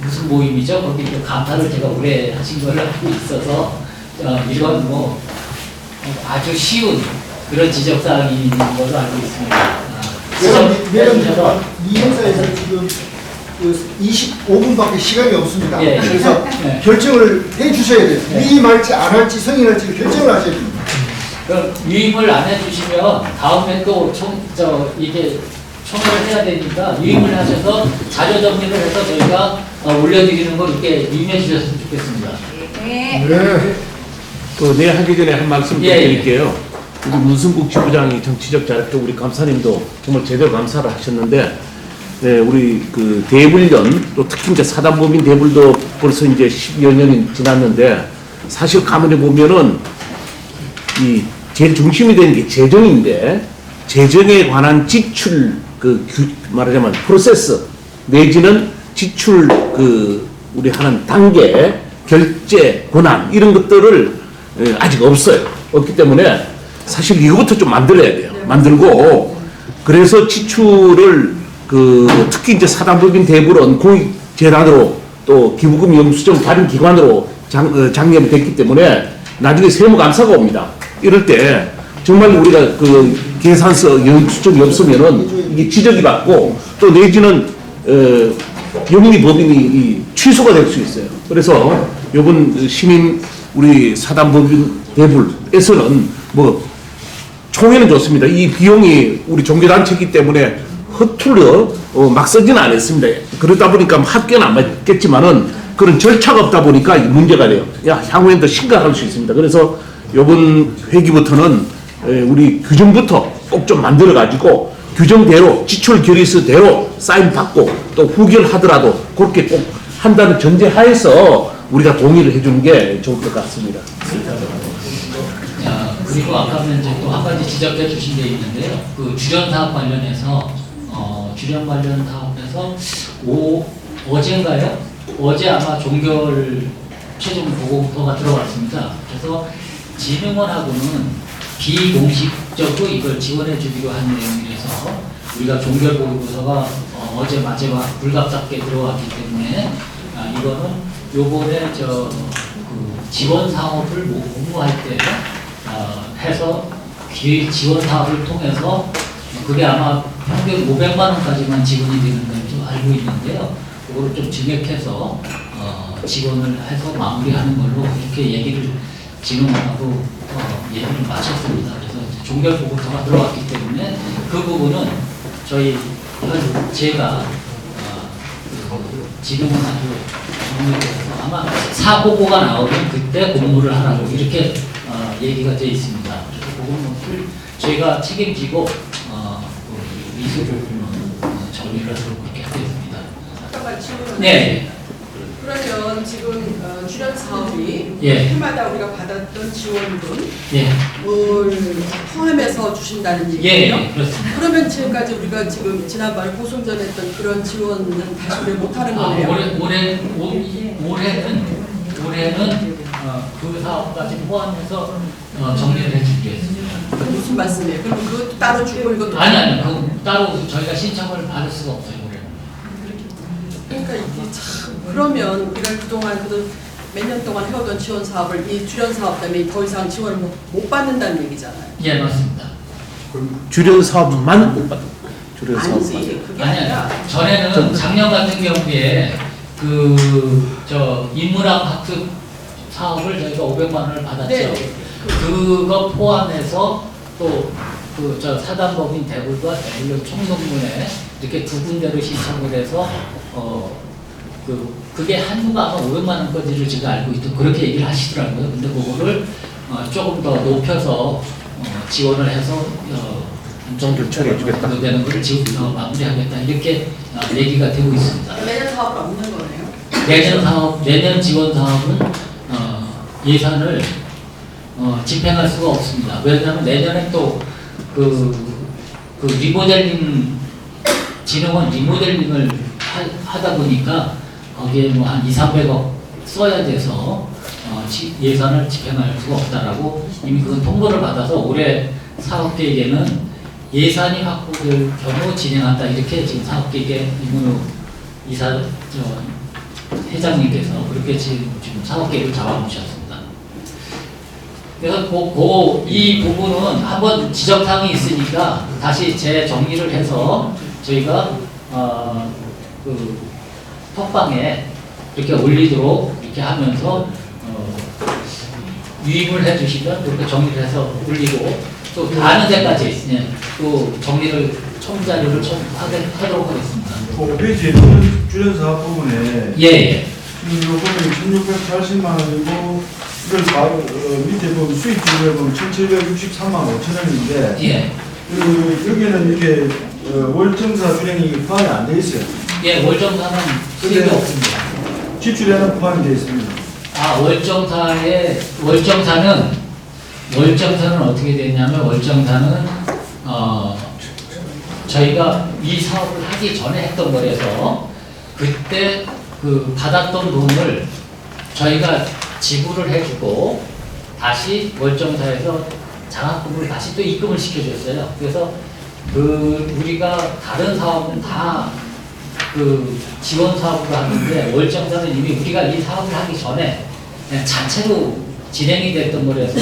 무슨 모임이죠? 거기 감사를 제가 오래 하신 걸 알고 있어서 이건 아주 쉬운 그런 지적사항이 있는 걸로 알고 있습니다. 매번 이 행사에서 지금 25분밖에 시간이 없습니다. 예. 그래서 예. 결정을 해 주셔야 돼요. 예. 위임할지 안 할지 승인할지 결정을 하셔야 됩니다. 그럼 위임을 안 해주시면 다음에 또 이게 총회를 해야 되니까 위임을 하셔서 자료 정리를 해서 저희가 올려드리는 걸 이렇게 위임해 주셨으면 좋겠습니다. 네. 하기 전에 한 말씀 좀 드릴게요. 우리 문승국 지부장이 정치적 자력도 우리 감사님도 정말 제대로 감사를 하셨는데, 네, 우리 대불련 또 특히 이제 사단법인 대불도 벌써 이제 10여 년이 지났는데 사실 가만히 보면은 제일 중심이 되는 게 재정인데 재정에 관한 지출 말하자면 프로세스 내지는 지출 우리 하는 단계 결제 권한 이런 것들을 아직 없어요. 없기 때문에 사실 이거부터 좀 만들어야 돼요. 만들고 그래서 지출을 특히 이제 사단법인 대불은 공익재단으로 또 기부금 영수증 발행 기관으로 장려이 됐기 때문에 나중에 세무감사가 옵니다. 이럴 때 정말 우리가 계산서 영수증이 없으면은 이게 지적이 받고 또 내지는 영리법인이 취소가 될 수 있어요. 그래서 이번 시민 우리 사단법인 대불에서는 뭐 총회는 좋습니다. 이 비용이 우리 종교단체이기 때문에 허투루 막 쓰지는 않았습니다. 그러다 보니까 합계는 안 맞겠지만은 그런 절차가 없다 보니까 문제가 돼요. 향후에는 더 심각할 수 있습니다. 그래서 이번 회기부터는 우리 규정부터 꼭 좀 만들어 가지고 규정대로 지출 결의서대로 사인 받고 또 후결하더라도 그렇게 꼭 한다는 전제하에서 우리가 동의를 해주는 게 좋을 것 같습니다. 자, 그리고 아까 이제 또 한 가지 지적해 주신 게 있는데요. 그 주련 사업 관련해서 주련 관련 사업에서 어제인가요? 어제 아마 종결 최종 보고서가 들어왔습니다. 그래서 진흥원하고는 비공식적으로 이걸 지원해 주기로 한 내용이라서 우리가 종결 보고서가 어제 마지막 불갑작게 들어왔기 때문에 이거는 요번에 그 지원 사업을 공모할 때 해서 지원 사업을 통해서 그게 아마 평균 500만 원까지만 지원이 되는 걸 좀 알고 있는데요. 그거를 좀 증액해서 지원을 해서 마무리하는 걸로 이렇게 얘기를 진흥원하고 얘기를 마쳤습니다. 그래서 종결 보고서가 들어왔기 때문에 그 부분은 제가 진흥원하고 정리해서 아마 사보고가 나오면 그때 공모를 하라고 이렇게 얘기가 되어 있습니다. 그래서 그거는 저희가 책임지고 이수조는 정리를 하도록 그렇게 하겠습니다. 잠깐만 질문. 네. 그러면 지금 주련 사업이 예. 해마다 우리가 받았던 지원금 예. 포함해서 주신다는 얘기예요? 예, 그렇습니다. 그러면 지금까지 우리가 지금 지난번에 고성전했던 그런 지원은 다시 우리 못하는 거네요? 올해는 그 사업까지 포함해서 정리를 해주겠습니다. 그 무슨 말씀이에요? 그럼 그것도 따로 주고 이것도 아니, 그 따로 저희가 신청을 받을 수가 없어요, 올해. 그러니까 이게 참 그러면 우리가 그동안 몇 년 동안 해오던 지원 사업을 이 주련 사업 때문에 더 이상 지원을 못 받는다는 얘기잖아요. 예, 맞습니다. 주련 사업만 못 받는 주련 사업만. 아니지 그게 아니, 아니라 전에는 작년 같은 경우에 인문학 학습 사업을 저희가 500만 원을 받았죠. 네. 그거 포함해서 또 사단법인 대불과 대불련 총동문회 이렇게 두 군데로 신청을 해서 그게 한도가 아마 500만 원까지를 제가 알고 있고 그렇게 얘기를 하시더라고요. 근데 그거를 조금 더 높여서 지원을 해서 정도 처리해주겠다. 되는 거를 지금 마무리하겠다 이렇게 얘기가 되고 있습니다. 매년 사업은 없는 거네요? 내년 지원 사업은 예산을 집행할 수가 없습니다. 왜냐하면 내년에 또 리모델링 진흥원 리모델링을 하다 보니까 거기에 뭐 한 200~300억 써야 돼서 예산을 집행할 수가 없다라고 이미 그건 통보를 받아서 올해 사업계획에는 예산이 확보될 경우 진행한다 이렇게 지금 사업계획에 이문우 회장님께서 그렇게 지금 사업계획을 잡아놓으셨습니다. 그래서 이 부분은 한번 지적사항이 있으니까 다시 재정리를 해서 저희가 톡방에 이렇게 올리도록 이렇게 하면서 유입을 해주시면 그렇게 정리를 해서 올리고 또 다른 데까지 또 정리를 자료를 하도록 하겠습니다. 홈페이지에 주련 사업 부분에 예. 지금 요금이 1,680만 원이고 이걸 밑에 보면 수익 지급에 보면 1,763만 5천 원인데 예. 여기는 이렇게 월정사 준행이 포함이 안 돼 있어요. 예, 월정사는 수익이 없습니다. 지출에는 포함이 되어 있습니다. 월정사는 어떻게 되냐면 월정사는 저희가 이 사업을 하기 전에 했던 거라서 그때 받았던 돈을 저희가 지불을 해주고 다시 월정사에서 장학금을 다시 또 입금을 시켜줬어요. 그래서 우리가 다른 사업은 다 지원 사업으로 하는데 월정사는 이미 우리가 이 사업을 하기 전에 그냥 자체로 진행이 됐던 거라서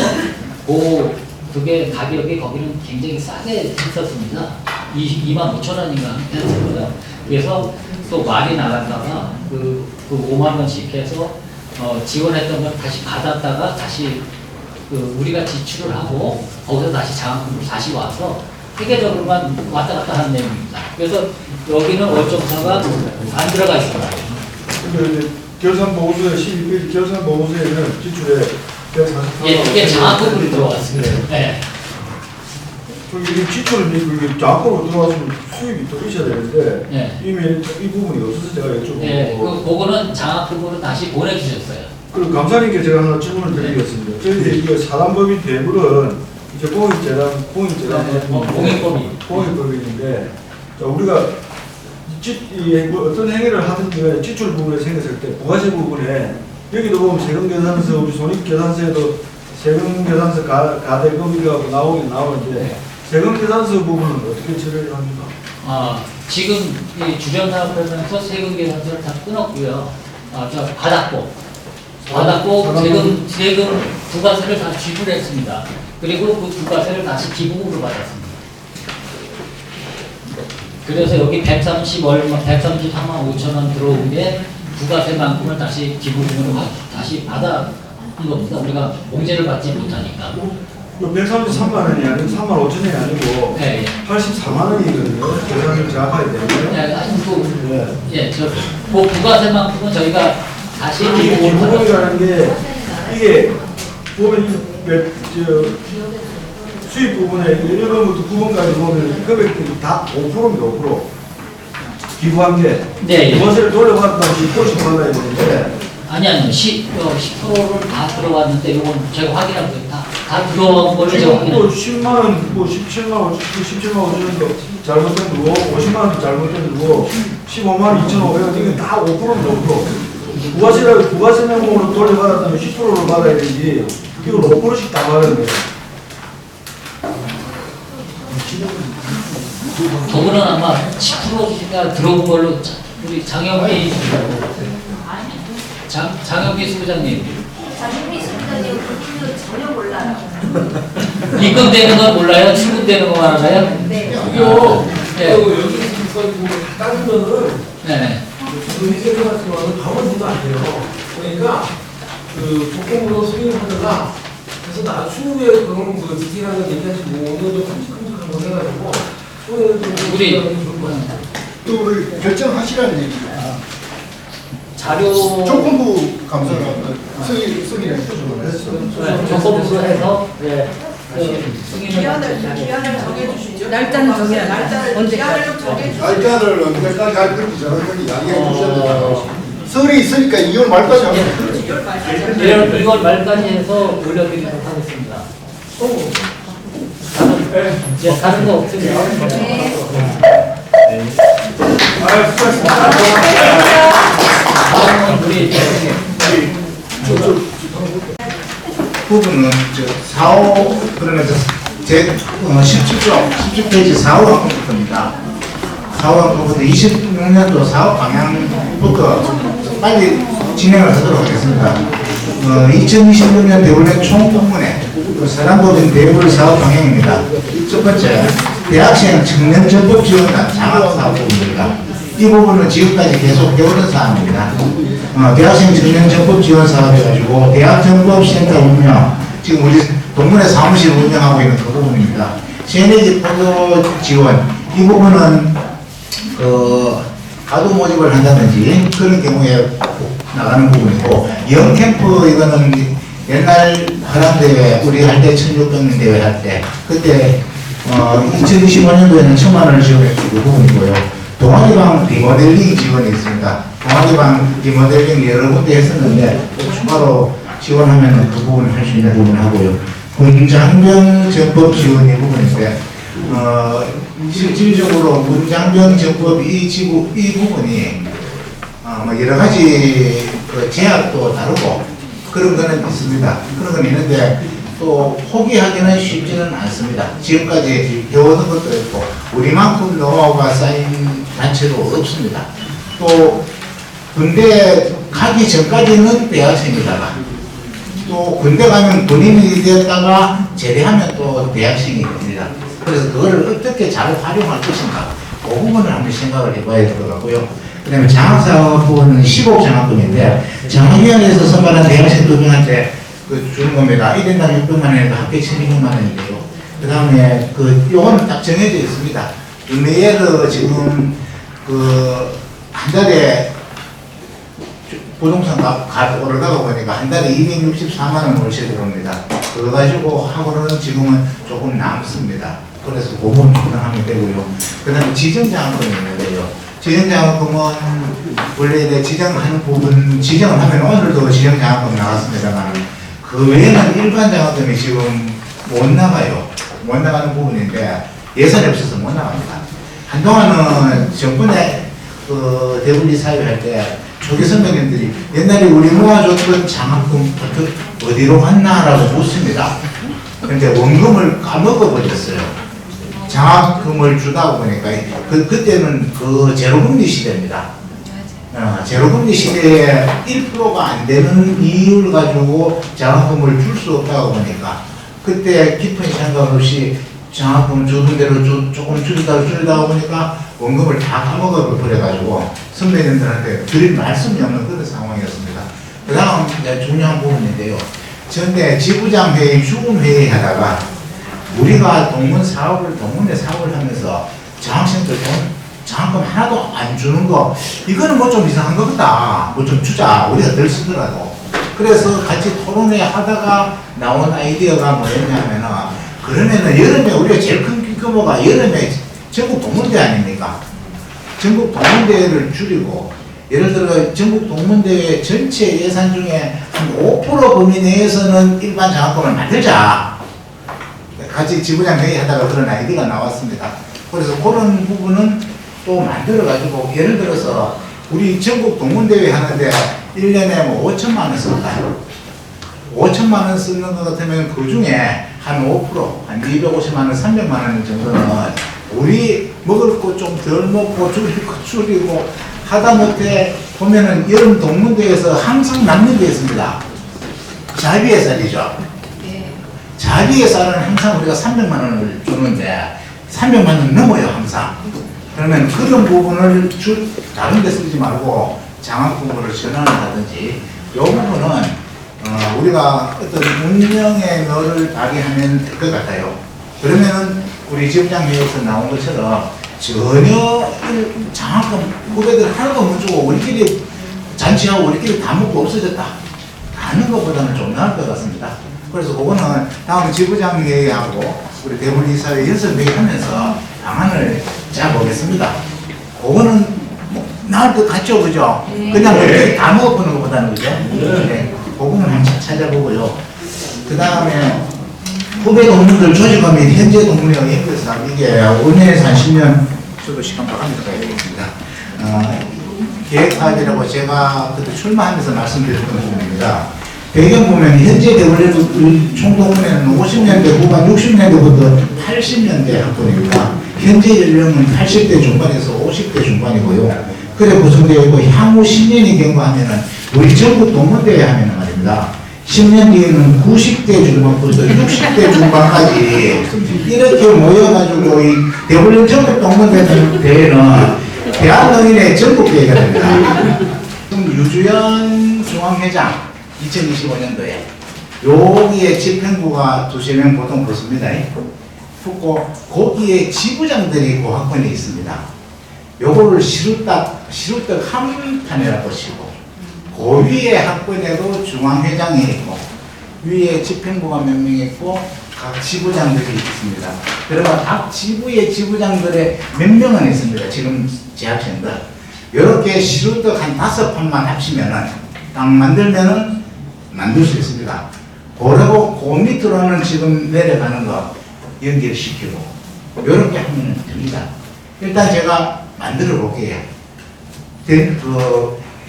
그게 가격이 거기는 굉장히 싸게 했었습니다. 25,000원인가 했었어요. 그래서 또 말이 나갔다가 그 5만 원씩 해서 지원했던 걸 다시 받았다가 다시 우리가 지출을 하고 거기서 다시 장학금으로 다시 와서 회계적으로만 왔다 갔다 하는 내용입니다. 그래서 여기는 월정사가 안 들어가 있습니다. 근데 결산 보고서에 12페이지 결산 보고서에는 지출에 144만 예, 이게 장학금으로 들어갔습니다. 네. 이게 지출이 장학금으로 들어왔으면 수입이 더 있어야 되는데 네. 이미 이 부분이 없어서 제가 여쭤보고 네, 그거는 장학금으로 다시 보내주셨어요. 그리고 감사님께 제가 하나 질문을 드리겠습니다. 저희들이 이거 사단법인 대물은 이제 공익법인인데 자, 우리가 어떤 행위를 하든지 간에 지출 부분에 생겼을 때 부가세 부분에 여기도 보면 세금계산서 우리 손익계산서에도 세금계산서 가대금이라고 나오는데 세금계산서 부분은 어떻게 처리를 합니까? 지금 이 주변사업하면서 세금계산서를 다 끊었고요. 받았고 세금 부가세를 다 지불했습니다. 그리고 그 부가세를 다시 기부금으로 받았습니다. 그래서 여기 133만 5천 원 들어온 게 부가세만큼을 다시 기부금으로 다시 받은 겁니다. 우리가 공제를 받지 못하니까. 133만 원이 아니고 3만 5천 원이 아니고 네, 84만 원이거든요. 계산을 정확하게 되면. 그 부가세만큼은 저희가 다시 기부금을 받았습니다. 기부금이라는 게 이게 보면 수입 부분에 1번부터 9번까지 보면 금액들이 다 5%입니다. 5%. 기부한 게 네. 부가세를 돌려받았다면 10%씩 받아야 되는데 아니요. 10%를 다 들어왔는데 이건 제가 확인한 거예요. 다 들어온 거를 제가 지금 확인한 뭐 거예요. 10만 원, 뭐 17만 5천원도 잘못된 거고 50만 원도 잘못된 거고 15만 2,500원 이게 다 5%입니다. 5%. 부가세 명목으로 돌려받았다면 10%를 받아야 되지 이걸 5%씩 다 받아야 돼요. 저거는 아마 10%가 들어온 걸로 우리 장영기 수부장님 장영기 수부장님 그분은 전혀 몰라요. 입금되는 건 몰라요? 출금되는 것만 알아요? 네. 그리고 네. 여기 따르면은 네. 의세금 같은 경우는 방어도 안 돼요. 그러니까 조건으로 승인하다가 그래서 나 추후에 그런 디테일한 걸 얘기하지 뭐 오늘 좀 큼직큼직한 거 해가지고 우리 또 우리 결정하시라는 얘기죠. 자료 조건부 감사가 승인을 해주죠. 조건부로 해서 승인을 기한을 정해주시죠. 날짜는 정해야 날짜를 기한을 좀 정해주시죠. 날짜를 언제까지 할 건지 정확하게 이야기해 주셔야 돼요. 설이 있으니까 2월 말까지 하면 2월 말까지. 2월 말까지 해서 올려드리도록 하겠습니다. 다른 거 없으면 다음은 우리 부분은 사후 그러면서 제 17페이지 사후 항목부터입니다. 사후 항목부터 26년도 사업 방향부터 빨리 진행을 하도록 하겠습니다. 2026년 대우련 총 부문에 사단법인 대우를 사업 방향입니다. 첫 번째, 대학생 청년 전법 지원단 장학 사업 부분입니다. 이 부분은 지금까지 계속 해오던 사항입니다. 대학생 청년 전법 지원 사업 해가지고 대학 전법센터 운영, 지금 우리 동문회 사무실 운영하고 있는 그 부분입니다. 새내기 포교 지원, 이 부분은 가도 모집을 한다든지 그런 경우에 나가는 부분이고, 영캠프 이거는 옛날 하남대회 우리 할 때 1600명 대회 할 때 그때 2025년도에는 1000만 원을 지원했던 그 부분이고요. 동아리방 리모델링 지원이 있습니다. 동아리방 리모델링 여러 군데 했었는데 추가로 지원하면 그 부분을 할 수 있는 부분을 하고요. 문장병 전법 지원 이 부분인데 실질적으로 문장병 전법 이 부분이 여러 가지 제약도 다르고 그런 거는 있습니다. 그런 건 있는데 또 포기하기는 쉽지는 않습니다. 지금까지 해오던 것도 있고 우리만큼 노하우가 쌓인 단체도 없습니다. 또 군대 가기 전까지는 대학생이다가 또 또 군대 가면 군인이 되었다가 제대하면 또 대학생이 됩니다. 그래서 그걸 어떻게 잘 활용할 것인가 그 부분을 한번 생각을 해봐야 될 것 같고요. 그 다음에 장학사업은 15억 장학금인데 장학위원회에서 선발한 대학생 2명한테 그 주는 겁니다. 1인당 600만 원에서 합계 1200만 원인데요. 그 다음에 요거는 딱 정해져 있습니다. 유메예르 지금 한 달에 부동산 값 오르다가 보니까 한 달에 264만 원 월세 들어옵니다. 그거 가지고 하고는 지금은 조금 남습니다. 그래서 그 부분 조정하면 되고요. 그 다음에 지정장학금이 있는데요. 지정장학금은 원래 지정하는 부분, 지정을 하면 오늘도 지정장학금 나왔습니다만 그 외에는 일반 장학금이 지금 못 나가요. 못 나가는 부분인데 예산이 없어서 못 나갑니다. 한동안은 정권에 대분리 사회할 때 초기 선배님들이 옛날에 우리 모아줬던 장학금 어디로 갔나라고 묻습니다. 그런데 원금을 까먹어버렸어요. 장학금을 주다 보니까 그때는 제로금리 시대입니다. 제로금리 시대에 1%가 안 되는 이유를 가지고 장학금을 줄 수 없다고 보니까 그때 깊은 생각 없이 장학금 주던 대로 조금 줄이다 보니까 원금을 다 까먹어 버려가지고 선배님들한테 드릴 말씀이 없는 그런 상황이었습니다. 그 다음 중요한 부분인데요. 전에 지부장 회의, 주금 회의 하다가 우리가 동문회 사업을 하면서 장학생들 장학금 하나도 안 주는 거 이거는 뭐 좀 이상한 것 같다. 뭐 좀 주자. 우리가 덜 쓰더라도. 그래서 같이 토론회 하다가 나온 아이디어가 뭐였냐면은 그러면은 여름에 우리가 제일 큰 규모가 여름에 전국 동문대 아닙니까? 전국 동문대회를 줄이고 예를 들어 전국 동문대회 전체 예산 중에 한 5% 범위 내에서는 일반 장학금을 만들자. 같이 지부장 회의하다가 그런 아이디어가 나왔습니다. 그래서 그런 부분은 또 만들어가지고 예를 들어서 우리 전국 동문대회 하는데 1년에 뭐 5천만 원 쓸까요? 5천만 원 쓰는 것 같으면 그 중에 한 5%, 한 250만 원, 300만 원 정도는 우리 먹을 거 좀 덜 먹고 줄이고 하다못해 보면은 여름 동문대회에서 항상 남는 게 있습니다. 자비의 쌀이죠. 자비의 쌀은 항상 우리가 300만 원을 주는데 300만 원 넘어요 항상. 그러면 그런 부분을 다른 데 쓰지 말고 장학금으로 전환을 하든지 이 부분은 우리가 어떤 운명의 묘를 발휘하면 될 것 같아요. 그러면은 우리 지부장회에서 나온 것처럼 전혀 장학금 후배들 하나도 못 주고 우리끼리 잔치하고 우리끼리 다 먹고 없어졌다 하는 것보다는 좀 나을 것 같습니다. 그래서 그거는 다음 지부장회의하고 우리 대분리사회 연설회의하면서 방안을 짜보겠습니다. 그거는 뭐 나을 것 같죠, 그죠? 그냥 우리끼리 다 먹어보는 것보다는 그죠? 네. 그거는 한번 찾아보고요. 그 다음에 후배 동문들 조직하면 현재 동문회와 연결해서 이게 5년에서 한 10년 저도 시간 바랍니다. 가야 되겠습니다. 계획사업이라고 제가 그때 출마하면서 말씀드렸던 부분입니다. 배경 보면 현재 대원령 총동문회는 50년대 후반 60년대부터 80년대 학번입니다. 현재 연령은 80대 중반에서 50대 중반이고요. 그래 구성되어 있고 향후 10년이 경과하면은 우리 전국 동문대회 하면은 말입니다. 10년 뒤에는 90대 중반부터 60대 중반까지 이렇게 모여가지고 이 대원령 전국 동문대회는 대한농인의 전국대회가 됩니다. 유주연 중앙회장 2025년도에 여기에 집행부가 2~3명 보통 그렇습니다. 붙고 거기에 지부장들이 그 학번에 있습니다. 요거를 시루떡 한 판이라고 치고 그 위에 학번에도 중앙회장이 있고 위에 집행부가 몇 명 있고 각 지부장들이 있습니다. 그러면 각 지부의 지부장들의 몇 명은 있습니다. 지금 재학생들 이렇게 시루떡 한 5판만 합치면은 딱 만들면은 만들 수 있습니다. 그리고 그 밑으로는 지금 내려가는 거 연결시키고 이렇게 하면 됩니다. 일단 제가 만들어 볼게요.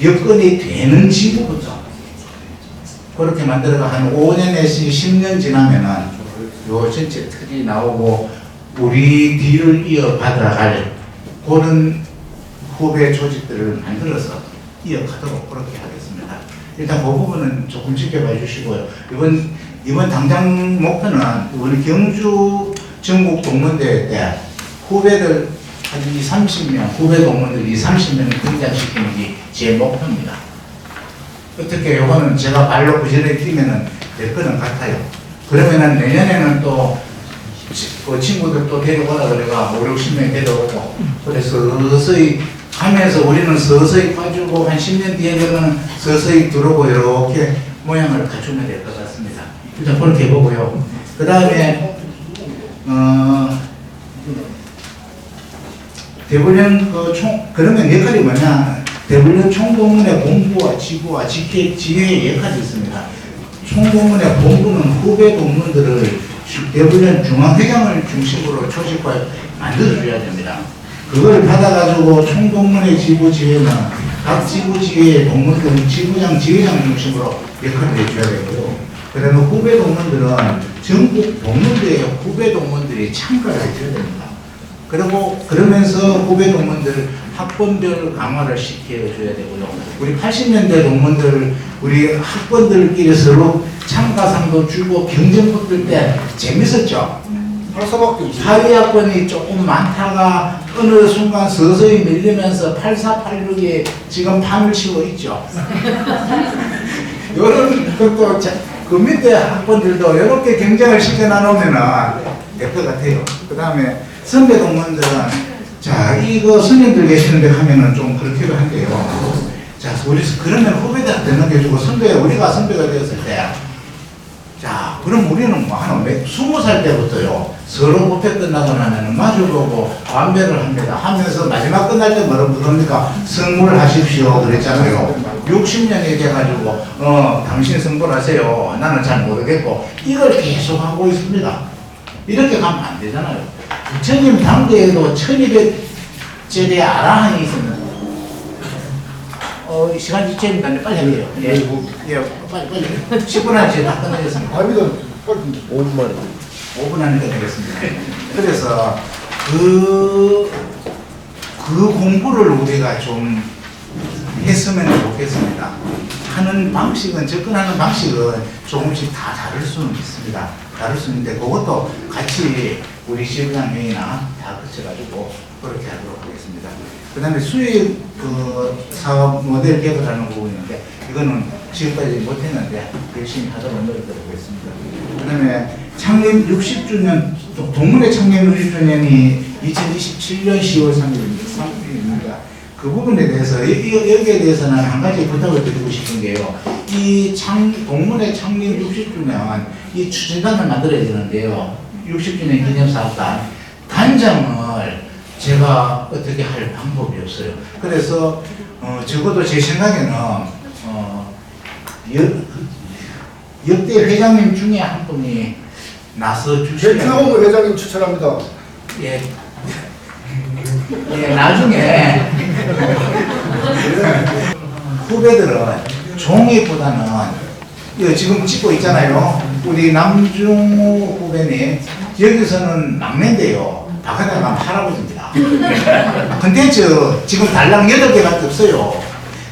여건이 되는 지구부터 그렇게 만들어가 한 5년 내지 10년 지나면은 요 전체 틀이 나오고 우리 뒤를 이어받아갈 그런 후배 조직들을 만들어서 이어가도록 그렇게 하겠습니다. 일단 그 부분은 조금 지켜봐 주시고요. 이번 당장 목표는 우리 경주 전국 동문대회 때 후배들 한 30명, 후배 동문들 30명을 등장시키는 게 제 목표입니다. 어떻게 요거는 제가 발로 부지런히 뛰면은 될 거는 같아요. 그러면은 내년에는 또 그 친구들 또 데려오라 그래가 5, 60명 데려오고 그래서 서서히 하면서 우리는 서서히 빠지고 한 10년 뒤에 되면 서서히 들어오고 이렇게 모양을 갖추면 될 것 같습니다. 일단 그렇게 보고요. 그 다음에 대불련 그러면 역할이 뭐냐? 대불련 총동문회 본부와 지부와 지회의 역할이 있습니다. 총동문회 본부는 후배 동문들을 대불련 중앙회장을 중심으로 조직과 만들어줘야 됩니다. 그걸 받아가지고 총동문회 지부지회는 각 지부지회의 동문들 지부장, 지회장 중심으로 역할을 해줘야 되고요. 그 다음에 후배 동문들은 전국 동문대회 후배 동문들이 참가를 해줘야 됩니다. 그리고 그러면서 후배 동문들 학번별 강화를 시켜줘야 되고요. 우리 80년대 동문들 우리 학번들끼리 서로 참가상도 주고 경쟁 붙을 때 재밌었죠. 하위 학번이 조금 많다가 어느 순간 서서히 밀리면서 8486에 지금 판을 치고 있죠. 이런 것도 그 밑에 학번들도 이렇게 경쟁을 시켜 나누면은 될 것 같아요. 그 다음에 선배 동문들은 자 이거 선생님들 계시는데 하면은 좀 그렇기도 한데요. 자 우리 그러면 후배들한테 넘겨주고 우리가 선배가 되었을 때 자 그럼 우리는 뭐 한 20살 때부터요 서로 부패 끝나고 나면은 마주보고 완배를 합니다. 하면서 마지막 끝날 때 뭐라 부릅니까? 성불하십시오 그랬잖아요. 60년이 돼가지고 당신 성불하세요. 나는 잘 모르겠고 이걸 계속 하고 있습니다. 이렇게 가면 안 되잖아요. 부처님 당대에도 1200제대 아라한이 있습니다. 시간 지체입니다. 빨리 할게요. 빨리. 10분 안에 다 끝내겠습니다. 5분 만에. 5분 안에 끝내겠습니다. 그래서 그 공부를 우리가 좀 했으면 좋겠습니다. 하는 방식은, 접근하는 방식은 조금씩 다 다를 수는 있습니다. 다를 수 있는데 그것도 같이 우리 지부장 회의나 다 거쳐가지고 그렇게 하도록 하겠습니다. 그 다음에 수익 사업 모델 개발하는 부분인데 이거는 지금까지 못했는데 열심히 하도록 노력해보겠습니다. 그 다음에 창립 60주년, 동문회 창립 60주년이 2027년 10월 3일입니다. 그 부분에 대해서 여기에 대해서는 한 가지 부탁을 드리고 싶은 게요. 이 동문회 창립 60주년 이 추진단을 만들어야 되는데요. 60주년 기념사업단 단장을 제가 어떻게 할 방법이 없어요. 그래서 적어도 제 생각에는 역대 회장님 중에 한 분이 나서 주시면 최태원 회장님 추천합니다. 예, 나중에 후배들은 종이보다는 이거 지금 찍고 있잖아요. 우리 남중우 후배님 여기서는 막내인데요. 바깥에 가면 할아버지입니다. 컨텐츠 지금 달랑 8개밖에 없어요.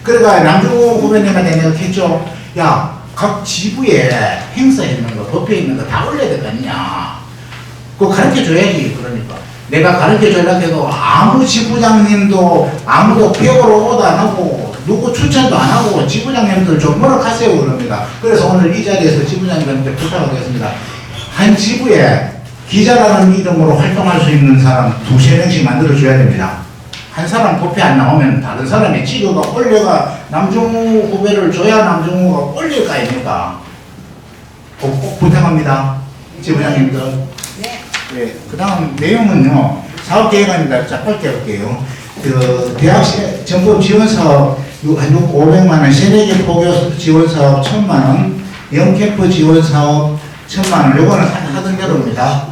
그러니까 남중우 후배님한테 내가 했죠. 야, 각 지부에 행사했는 거, 법회에 있는 거 다 올려야 될 거 아니냐. 그거 가르쳐 줘야지. 그러니까 내가 가르쳐 주려고 해도 아무 지부장님도 아무도 벽으로 오도 안 하고 누구 추천도 안 하고 지부장님들 좀 뭐라하세요 그럽니다. 그래서 오늘 이 자리에서 지부장님한테 부탁하겠습니다. 한 지부에 기자라는 이름으로 활동할 수 있는 사람 2~3명씩 만들어줘야 됩니다. 한 사람 법회 안 나오면 다른 사람이 찍어가 올려가 남중우 후배를 줘야 남중우가 올릴 거 아닙니까? 꼭 부탁합니다. 지부장님들. 네. 그 다음 내용은요. 사업계획안입니다. 자, 빨리 할게요. 대학 전법 지원사업 500만원, 세대계 포교 지원사업 1000만원, 영캠프 지원사업 1000만원, 요거는 하던 대로입니다.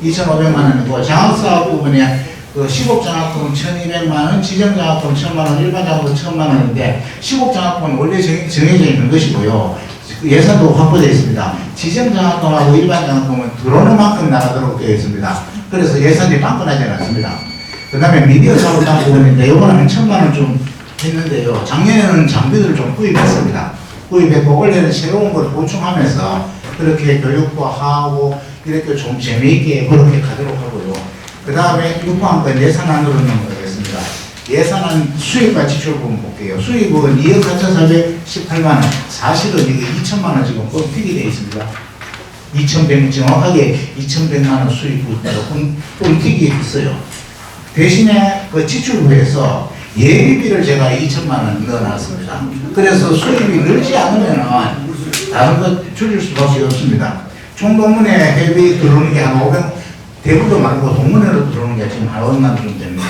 2,500만원이고, 장학사업 부분에 시국장학금 1,200만원, 지정장학금 1,000만원, 일반장학금 1,000만원인데, 시국장학금은 원래 정해져 있는 것이고요. 예산도 확보되어 있습니다. 지정장학금하고 일반장학금은 들어오는 만큼 나가도록 되어 있습니다. 그래서 예산이 빵꾸나지 않습니다. 그 다음에 미디어 사업장 부분인데, 요거는 한 1,000만원 좀 했는데요. 작년에는 장비들을 좀 구입했습니다. 구입했고 원래는 새로운 걸 보충하면서 그렇게 교육도 하고 이렇게 좀 재미있게 그렇게 가도록 하고요. 그 다음에 6호항권 예산안으로 넘어가겠습니다. 예산안 수입과 지출 부분 볼게요. 수입은 2억 4,418만 원, 사실은 이게 2천만 원 지금 뻥튀기 되어 있습니다. 2,100, 정확하게 2,100만 원 수입으로 뻥튀기 있어요. 대신에 그 지출부에서 예비비를 제가 2천만 원 넣어놨습니다. 그래서 수입이 늘지 않으면 다른 것 줄일 수밖에 없습니다. 총동문회 회비 들어오는 게 한 500, 대부도 말고 동문회로 들어오는 게 지금 한 500만 원 됩니다.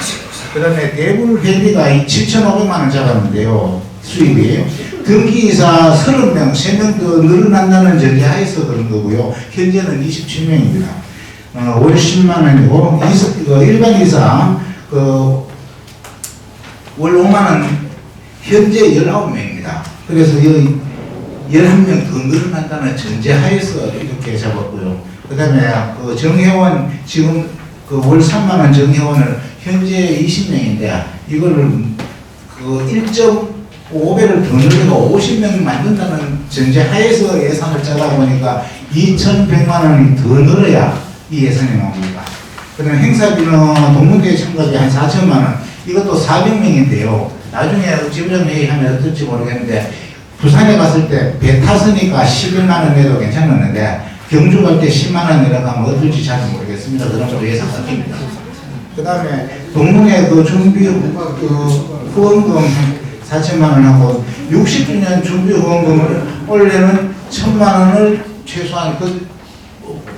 그 다음에 대불 회비가 7,500만 원 잡았는데요. 수입이. 등기이사 30명, 3명 더 늘어난다는 전제하에서 그런 거고요. 현재는 27명입니다. 월 10만 원이고, 일반 이사, 월 5만 원, 현재 19명입니다. 그래서 11명 더 늘어난다는 전제하에서 이렇게 잡았고요. 그 다음에 정회원, 지금 월 3만 원 정회원을 현재 20명인데, 이거를 1.5배를 더 늘리고 50명 만든다는 전제하에서 예산을 짜다 보니까 2,100만 원이 더 늘어야 이 예산이 나옵니다. 그 다음에 행사비는 동문대회 참가비 한 4천만 원, 이것도 400명인데요. 나중에 지부장 회의하면 어떨지 모르겠는데, 부산에 갔을 때 배 탔으니까 11만 원 내도 괜찮았는데, 경주 갈 때 10만 원 내려가면 어떨지 잘 모르겠습니다. 그런 거 예산 바뀝니다. 그 다음에 동문회 준비 후원금 4천만 원하고 60주년 준비 후원금을 원래는 1,000만 원을 최소한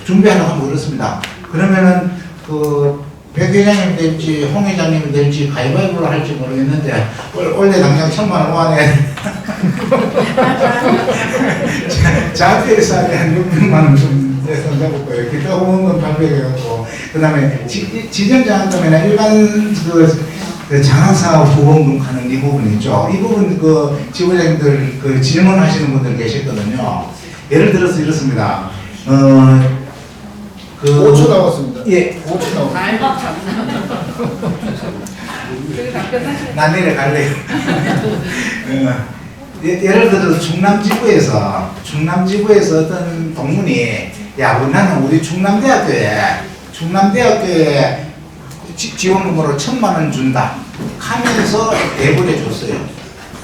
준비하려고 하면 그렇습니다. 그러면은 백 회장님이 될지 홍 회장님이 될지 가위바위보를 할지 모르겠는데 원래 당장 1,000만 원 원에 자폐에서 한 600만 원 좀 잡을 거예요. 기타 후원금 800이었고 그 다음에 지정장학금이나 일반 장학사업 후원금 하는 이 부분 있죠. 이 부분 지부장님들 질문하시는 분들 계셨거든요. 예를 들어서 이렇습니다. 5초 남았습니다. 예. 5초 남았습니다. 난 내려갈래요. 예를 들어서 충남지부에서 어떤 동문이 나는 우리 충남대학교에 지원금으로 1,000만 원 준다 하면서 대부를 줬어요.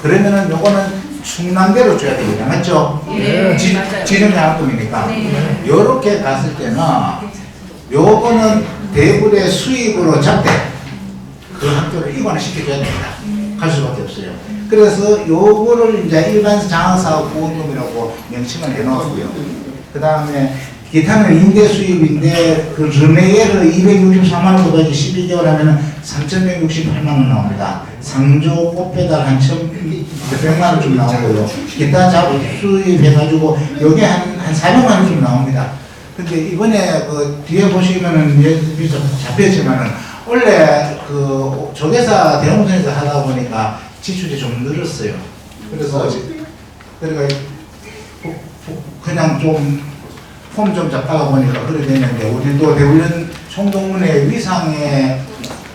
그러면은 요거는 충남대로 줘야 됩니다. 맞죠? 네. 지정장학금이니까. 네. 요렇게 갔을 때는 요거는 대불의 수입으로 잡되 그 학교를 이관을 시켜줘야 됩니다. 갈 수밖에 없어요. 그래서 요거를 이제 일반 장학사업 후원금이라고 명칭을 해놓았고요. 그 다음에 기타는 임대 수입인데 그 르네예를 264만 원 곱하기 12개월 하면은 3,168만 원 나옵니다. 상조 꽃배달 한 1,100만 원 좀 나오고요. 기타 작업 수입해가지고 요게 한 400만 원 좀 나옵니다. 근데 이번에 뒤에 보시면은 잡혔지만은 원래 조계사 대형선에서 하다 보니까 지출이 좀 늘었어요. 그래서 그러니까 그냥 좀 폼 좀 잡다가 보니까 그래 되는데 우리도 대훈련 총동문회 위상에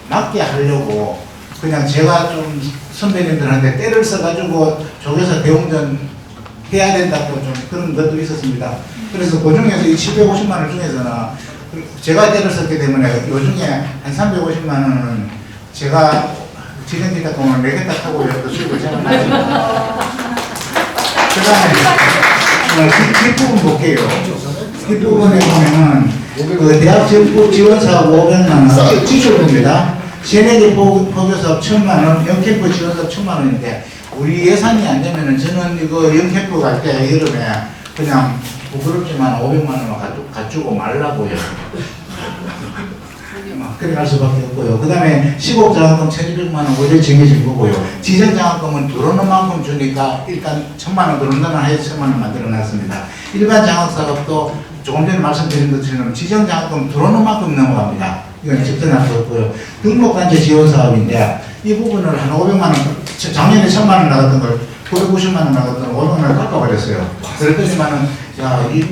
맞게 하려고 그냥 제가 좀 선배님들한테 때를 써가지고 조계사 대웅전 해야 된다고 좀 그런 것도 있었습니다. 그래서 그 중에서 이 750만 원 중에서는 제가 때를 썼기 때문에 요 중에 한 350만 원은 제가 지정기타 돈을 내겠다 하고 여기서 수입을 제가 냈습니다. 그 다음에 뒷부분 볼게요. 뒷부분에 보면은 대학 정부 지원사업 500만 원 지출부입니다. 새내기 포교사업 1,000만 원, 영캠프 지원사업 1,000만 원인데 우리 예산이 안 되면은 저는 이거 영캠프 갈 때 여름에 그냥 부끄럽지만 500만 원만 갖주고 말라고요. 그래 갈 수밖에 없고요. 그 다음에 시국장학금 1,200만 원 원래 정해진 거고요. 지정장학금은 들어오는 만큼 주니까 일단 1,000만 원 들어온다는 해서 1,000만 원 만들어 놨습니다. 일반 장학사업도 조금 전에 말씀드린 것처럼 지정장학금 들어오는 만큼 넘어갑니다. 이건 접근할 수 없고요. 등록단체 지원사업인데 이 부분을 한 500만 원, 작년에 1,000만 원 나갔던 걸 990만 원 나갔던 걸 500만 원 깎아버렸어요. 그랬더니만은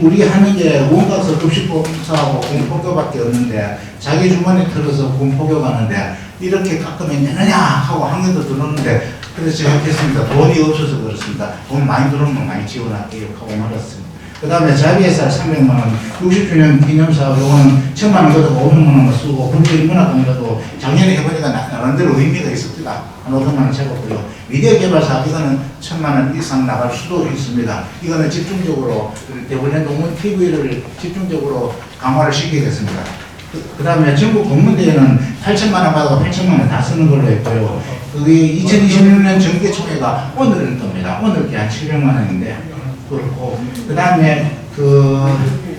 우리 하는 게 원가서 급식사하고 군포교밖에 없는데 자기 주머니 털어서 군포교 가는데 이렇게 깎으면 되느냐 하고 한 개도 들었는데 그래서 제가 했습니다. 돈이 없어서 그렇습니다. 돈 많이 들어오면 많이 지원할게요 하고 말았습니다. 그 다음에 자기회사 300만 원, 60주년 기념사업 요거는 1000만 원 걷어가 500만 원만 쓰고 국민 문화공사도 작년에 해보니까 나름대로 의미가 있습니다. 한 500만 원 채웠고요. 미디어 개발 사업 이거는 1000만 원 이상 나갈 수도 있습니다. 이거는 집중적으로 대본의 농문 TV를 집중적으로 강화를 시키겠습니다. 그 다음에 전국 공무대에는 8천만 원 받아서 8천만 원 다 쓰는 걸로 했고요. 그게 2026년 정기총회가 오늘 겁니다. 오늘 게 한 700만 원인데 그렇고 그 다음에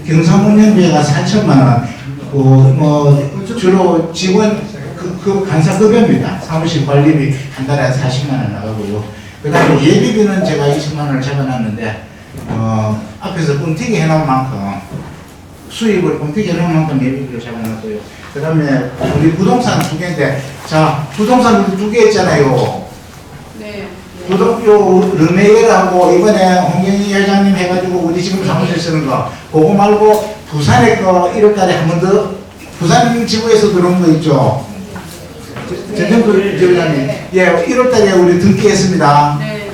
경상운영비가 4천만 원, 주로 직원 그 간사급여입니다. 사무실 관리비 한 달에 40만 원 나가고요. 그 다음에 예비비는 제가 20만 원을 잡아놨는데 앞에서 뻥튀기 해놓은 만큼 수입을 뻥튀기 해놓은 만큼 예비비를 잡아놨고요. 그 다음에 우리 부동산 2개인데 자 부동산 2개 있잖아요. 네. 르메이라고 이번에 홍경희 회장님 해가지고 우리 지금 사무실 쓰는 거 그거 말고 부산에 거 1월달에 한 번 더 부산 지구에서 들어온 거 있죠. 전정구 지부장님, 예, 1월달에 우리 등기했습니다. 네.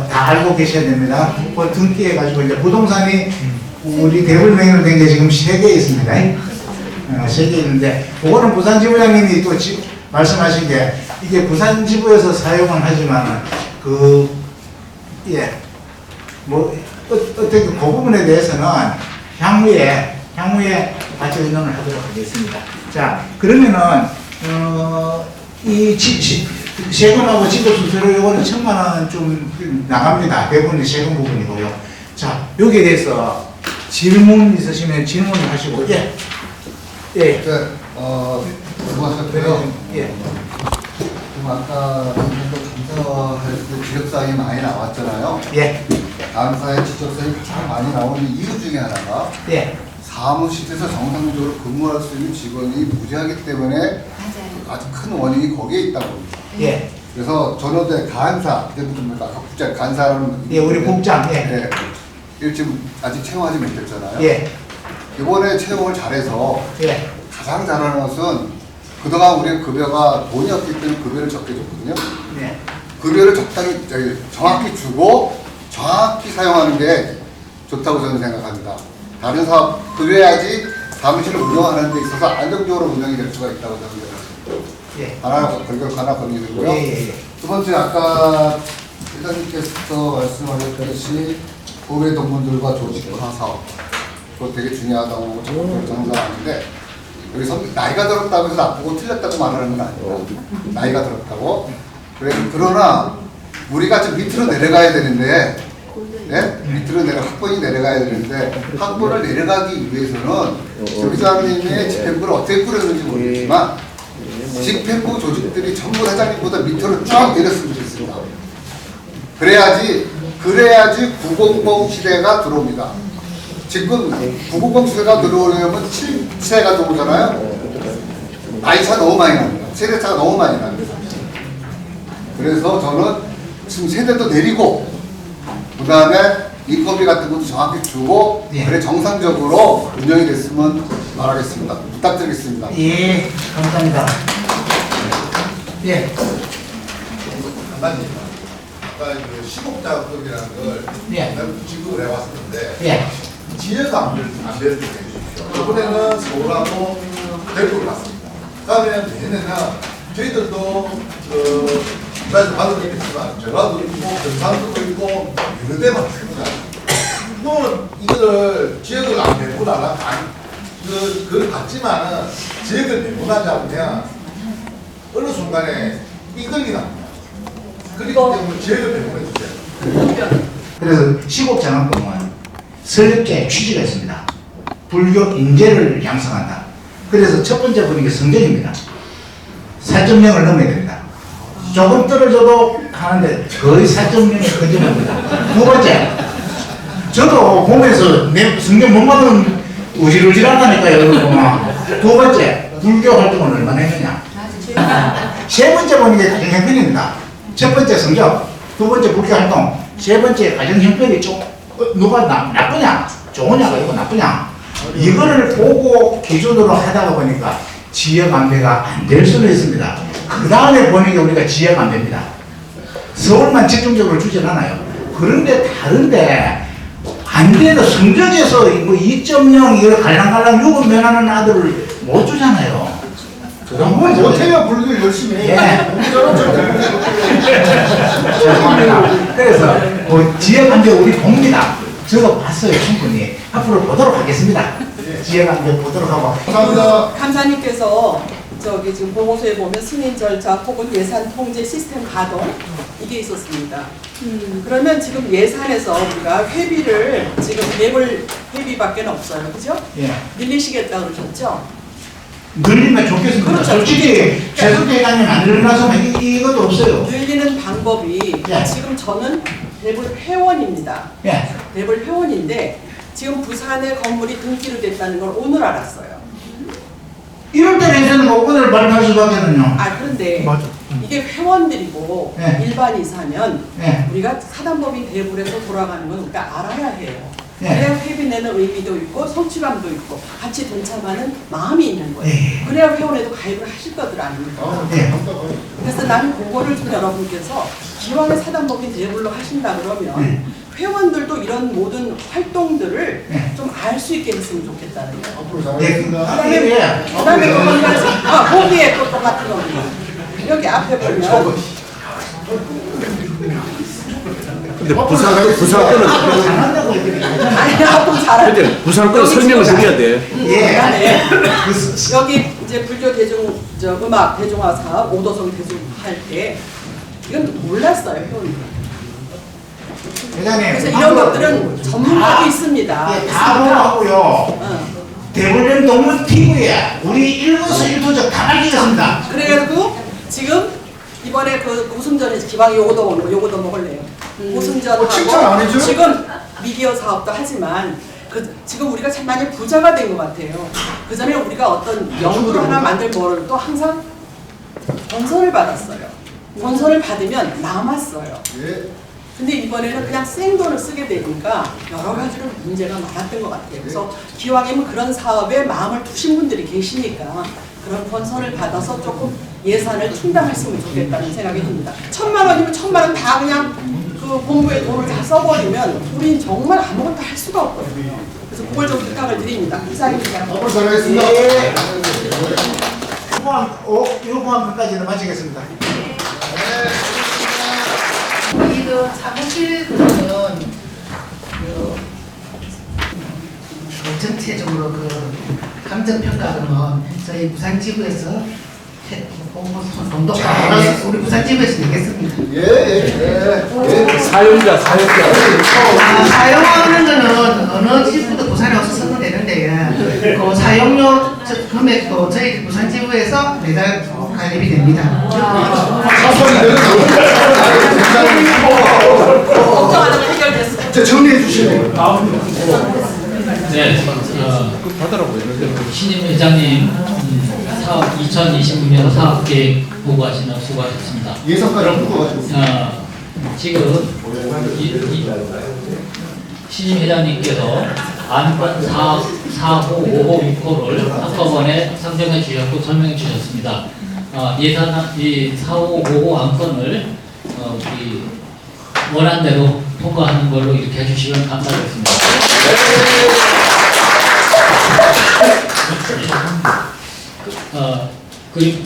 다 알고 계셔야 됩니다. 그걸 등기해가지고 이제 부동산이 우리 대불명의로 된 게 지금 3개 있습니다. 3개 있는데 그거는 부산 지부장님이 또 말씀하신 게 이게 부산 지부에서 사용은 하지만 어떻게 그 부분에 대해서는 향후에 같이 의논을 하도록 하겠습니다. 자, 그러면은, 이 세금하고 지도 순서로 요거는 1000만 원 좀 나갑니다. 대부분이 세금 부분이고요. 자, 여기에 대해서 질문 있으시면 질문을 하시고, 예. 예. 수고하셨고요. 예. 아까 감사할 때 지적사항이 많이 나왔잖아요. 예. 감사의 지적사항이 가장 많이 나오는 이유 중에 하나가 예. 사무실에서 정상적으로 근무할 수 있는 직원이 무지하기 때문에 아주 큰 원인이 거기에 있다고 봅니다. 예. 그래서 전원대 간사, 국장 간사라는 예, 우리 국장. 예. 예. 지금 아직 채용하지 못했잖아요. 예. 이번에 채용을 잘해서 예. 가장 잘하는 것은 그동안 우리 급여가 돈이 없기 때문에 급여를 적게 줬거든요. 네. 급여를 정확히 주고 정확히 사용하는 게 좋다고 저는 생각합니다. 다른 사업, 그래야지 사무실을 운영하는 데 있어서 안정적으로 운영이 될 수가 있다고 저는 생각합니다. 예. 하나 건의드리고요. 예. 두 번째, 아까 회장님께서 말씀하셨듯이 후배 동문들과 조직화 사업, 그거 되게 중요하다고 정상하는데 여기 나이가 들었다고 해서 나쁘고 틀렸다고 말하는 건 아니고 나이가 들었다고. 그러나 우리가 좀 밑으로 내려가야 되는데, 예? 밑으로 학번이 내려가야 되는데 학번을 내려가기 위해서는 회장님의 집행부를 어떻게 꾸렸는지 모르겠지만 집행부 조직들이 전부 회장님보다 밑으로 쭉 내렸으면 좋겠습니다. 그래야지 900 시대가 들어옵니다. 지금 900 시대가 들어오려면 7세가 들어오잖아요. 나이차 너무 많이 납니다. 세대차가 너무 많이 납니다. 그래서 저는 지금 세대도 내리고 그 다음에 인건비 같은 것도 정확히 주고 그래 정상적으로 운영이 됐으면 바라겠습니다. 부탁드리겠습니다. 예, 감사합니다. 예. 간단히 아까 그 시급자금이라는 걸 지급을 해왔었는데 지역 안배를 좀 해주십시오. 이번에는 서울하고 대구를 갔습니다. 다음에 내년에는 저희들도 부산에서 받을 수 있겠지만 전라도 있고 경상도도 있고 여러 대 많습니다. 물론 이거를 지역을 안 내보다 그걸 받지만은 지역을 내보내지 않으면 어느 순간에 이끌기 납니다. 그렇기 때문에 지역을 내보내주세요. 그래서 시국장학금은 설립자의 취지가 있습니다. 불교 인재를 양성한다. 그래서 첫 번째 보는 게 성적입니다. 4.0을 넘어야 됩니다. 조금 떨어져도 하는데 거의 4.0을 근접합니다. 두 번째, 저도 보면서 내 성적 못 받으면 우질우질하다니까요, 여러분. 두 번째, 불교 활동을 얼마나 했느냐. 세 번째 보는 게 가정 형편입니다. 첫 번째 성적, 두 번째 불교 활동, 세 번째 가정 형편이 누가 나쁘냐, 좋으냐가 아니고 나쁘냐. 이거를 보고 기준으로 하다가 보니까 지역 안배가 안 될 수는 있습니다. 그 다음에 보는 게 우리가 지역 안배입니다. 서울만 집중적으로 주진 않아요. 그런데 다른데 안 돼도 성적에서 뭐 2.0 이걸 갈랑갈랑 6은 면하는 아들을 못 주잖아요. 뭐 못해요. 불교 열심히 해. 예. 죄송합니다. 그래서 뭐 지역안전 우리 봅니다. 저거 봤어요 충분히. 앞으로 보도록 하겠습니다. 지역안전 보도록 하고. 감사합니다. 감사님께서 저기 지금 보고서에 보면 승인 절차 혹은 예산 통제 시스템 가동 이게 있었습니다. 그러면 지금 예산에서 우리가 회비를 지금 매월 회비밖에 없어요, 그죠? 예. 늘리시겠다 그러셨죠? 늘리면 좋겠습니다. 그렇죠. 솔직히 최석기 회장님 안 늘려놔서 이것도 없어요. 늘리는 방법이 예. 지금 저는 대불 회원입니다. 예. 대불 회원인데 지금 부산에 건물이 등기로 됐다는 걸 오늘 알았어요. 이럴 때는 뭐 오늘 발표할 수밖에는요. 아 그런데 이게 회원들이고 네. 일반이사면 네. 우리가 사단법인 대불에서 돌아가는 건 우리가 알아야 해요. 네. 그래야 회비 내는 의미도 있고 성취감도 있고 같이 동참하는 마음이 있는 거예요. 네. 그래야 회원에도 가입을 하실 것들 아닙니까? 네. 그래서 나는 그거를 좀 여러분께서 기왕에 사단법인 대불로 하신다 그러면 회원들도 이런 모든 활동들을 좀 알 수 있게 했으면 좋겠다는 거예요. 앞으로 잘하겠습니다. 그다음에 또 한 가지 거기에 또 똑같은 겁니다. 여기 앞에 보면 근데 부산 거는 아니 앞으로 잘하는 부산 거는 설명을 드려야 돼. 예. 여기 이제 불교 대중 음악 대중화 사업 오도성 대중할 때 이건 몰랐어요 회원들. 회장님, 그래서 이런 것들은 전문가도 있습니다. 예, 다 보고요. 대불련 동문 TV에 우리 일거수일투족 다 밝히겠습니다. 그래가지고 지금 이번에 그 고승전에서 기왕 요거도 먹고 요거도 먹을래요. 고승전하고 칭찬 안 해줘요? 지금 미디어 사업도 하지만 지금 우리가 참 많이 부자가 된 것 같아요. 그 전에 우리가 어떤 연구를 하나 만들 뭐를 또 항상 본선을 받았어요. 본선을 받으면 남았어요. 근데 이번에는 그냥 생돈을 쓰게 되니까 여러 가지로 문제가 많았던 것 같아요. 그래서 기왕이면 그런 사업에 마음을 두신 분들이 계시니까 그런 본선을 받아서 조금 예산을 충당했으면 좋겠다는 생각이 듭니다. 1,000만 원이면 1,000만 원 다 그냥 그 공부에 돈을 다 써버리면 우린 정말 아무것도 할 수가 없거든요. 그래서 그걸 좀 부탁을 드립니다. 이상입니다. 앞으로 잘하겠습니다. 요구함까지는 마치겠습니다. 우리도 사무실에서는 전체적으로 그 감정평가는 저희 부산지구에서 감독하고 우리 부산지구에서 내겠습니다. 사용자. 사용하는 거는 어느 지구도 부산에 와서 쓰면 되는데 그 사용료 금액도 저희 부산지구에서 매달 가입이 됩니다. 걱정 안 하면 해결됐어요. 자, 정리해 주시면 네, 신임 회장님 사업 2026년 사업계획 보고하시는 수고하셨습니다. 예산까지 보고가지고 지금 신임 회장님께서 안건 4호, 5호, 6호를 한꺼번에 상정해 주셨고 설명해 주셨습니다. 예산 이 4호, 5호 안건을 우리 원안대로 통과하는 걸로 이렇게 해주시면 감사하겠습니다. 그리고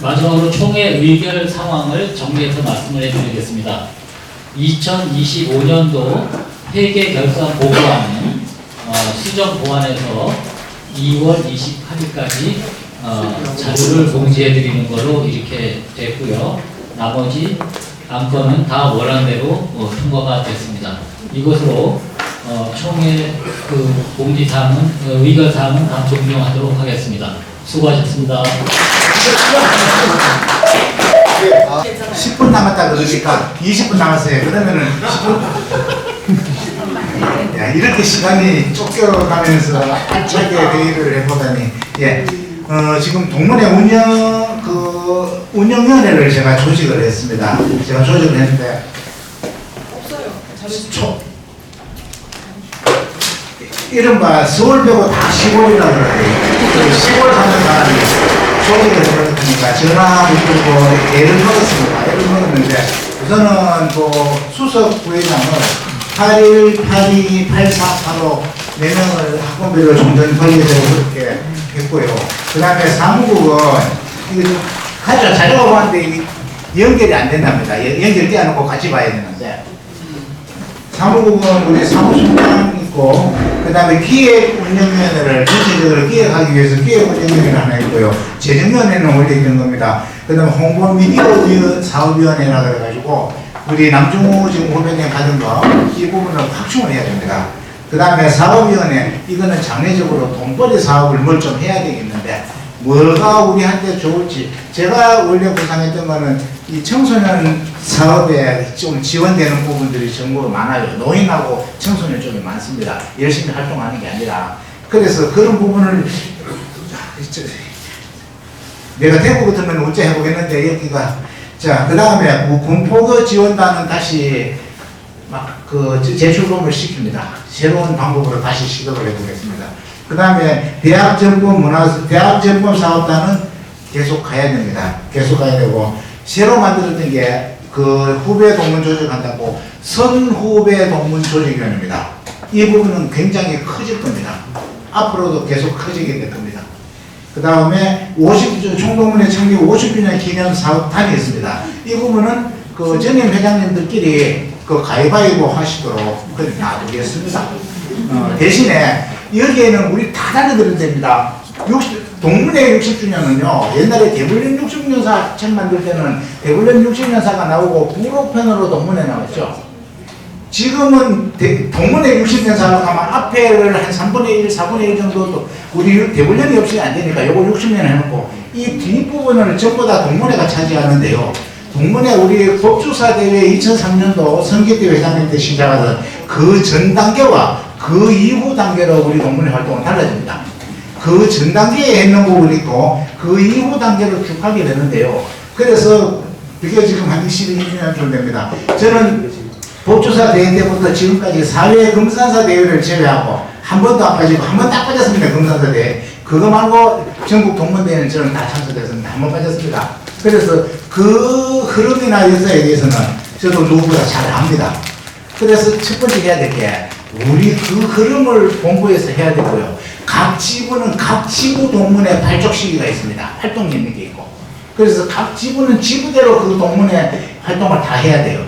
마지막으로 총회 의결 상황을 정리해서 말씀을 해드리겠습니다. 2025년도 회계 결산 보고안은 수정 보완해서 2월 28일까지 자료를 공지해드리는 걸로 이렇게 됐고요. 나머지 안건은 다 원안대로 통과가 됐습니다. 이것으로 총회 그 공지사항은 의결사항은 다 종료하도록 하겠습니다. 수고하셨습니다. 10분 남았다 그러니까 20분 남았어요. 그러면은 10분. 야, 이렇게 시간이 쫓겨가면서 알차게 회의를 해보다니. 예. 지금 동문회 운영위원회를 제가 조직을 했습니다. 제가 조직을 했는데. 없어요. 이른바 서울 배고 다 시골이라고 그래요. 시골 사는 사람이 조직을 해보니까 전화 붙들고 애를 먹었습니다. 애를 먹었는데 우선은 그 수석 부회장을 8182, 8485 4명을 학번별로 종전 관리되고 그렇게 했고요. 그 다음에 사무국은 이게 좀 가져 자료가 보는데 연결이 안 된답니다. 연결 떼어놓고 같이 봐야 되는데 사무국은 우리 사무총장 있고 그 다음에 기획운영위원회를 전체적으로 기획하기 위해서 기획운영위원회를 하나 있고요. 재정위원회는 원래 있는 겁니다. 그 다음에 홍보미디어 사업위원회라 그래가지고 우리 남중우 지금 후배님 받은 거 이 부분을 확충을 해야 됩니다. 그 다음에 사업위원회 이거는 장래적으로 돈벌이 사업을 뭘 좀 해야 되겠는데 뭐가 우리한테 좋을지 제가 원래 구상했던 거는 이 청소년 사업에 좀 지원되는 부분들이 전부 많아요. 노인하고 청소년 쪽이 많습니다. 열심히 활동하는 게 아니라 그래서 그런 부분을 내가 대구 같으면 어째 해보겠는데 여기가 자 그 다음에 군포교 지원단은 다시 막 그 재출범을 시킵니다. 새로운 방법으로 다시 시도를 해보겠습니다. 그 다음에 대학전범 사업단은 계속 가야 됩니다. 계속 가야 되고 새로 만들었던 게 그 후배 동문 조직한다고 선후배 동문 조직위원회입니다. 이 부분은 굉장히 커질 겁니다. 앞으로도 계속 커지게 될 겁니다. 그 다음에 총동문회 창립 50주년 기념 사업단이 있습니다. 이 부분은 그 전임 회장님들끼리 그 가위바위보 하시도록 그렇게 놔두겠습니다. 대신에 여기에는 우리 다 달려들어야 됩니다. 동문회 60주년은요, 옛날에 대불련 60년사 책 만들 때는 대불련 60년사가 나오고 불호편으로 동문회 나왔죠. 지금은 동문회 60년사가 가면 앞에를 한 3분의 1, 4분의 1 정도 우리 대불련이 없이 안 되니까 요거 60년 해놓고 이 뒷부분을 전부 다 동문회가 차지하는데요. 동문회 우리 법주사 대회 2003년도 성기대 회장님 때 시작하던 그 전 단계와 그 이후 단계로 우리 동문회 활동은 달라집니다. 그 전 단계에 있는 부분이 있고 그 이후 단계로 쭉 가게 되는데요. 그래서 그게 지금 한 22년 좀 됩니다. 저는 법주사 대회 때부터 지금까지 사회금산사 대회를 제외하고 한 번도 안 빠지고 한 번 딱 빠졌습니다. 금산사 대회. 그거 말고 전국 동문대회는 저는 다 참석했습니다. 한 번 빠졌습니다. 그래서 그 흐름이나 역사에 대해서는 저도 누구보다 잘 압니다. 그래서 첫 번째 해야 될 게 우리 그 흐름을 본부에서 해야 되고요. 각 지부는 각 지부 동문회 발족 시기가 있습니다. 활동 있는 게 있고. 그래서 각 지부는 지부대로 그 동문회 활동을 다 해야 돼요.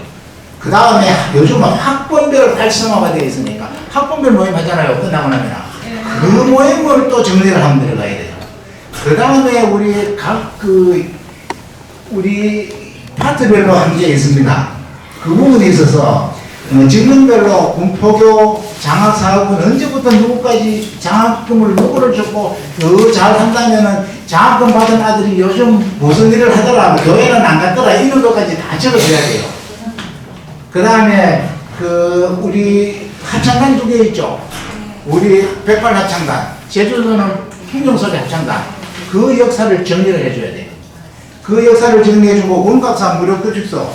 그 다음에 요즘은 학번별 활성화가 되어 있으니까 학번별 모임 하잖아요. 끝나고 나면 그 모임을 또 정리를 하면 들어가야 돼요. 그 다음에 우리 우리 파트별로 한 게 있습니다. 그 부분에 있어서 직능별로 군포교 장학사업은 언제부터 누구까지 장학금을 누구를 줬고 더 잘한다면은 장학금 받은 아들이 요즘 무슨 일을 하더라, 교회는 안 갔더라, 이런 것까지 다 적어줘야 돼요. 그 다음에 우리 합창단 2개 있죠. 우리 백발 합창단, 제주도는 풍경소리 합창단. 그 역사를 정리를 해줘야 돼요. 그 역사를 정리해주고 원각사 무료교직서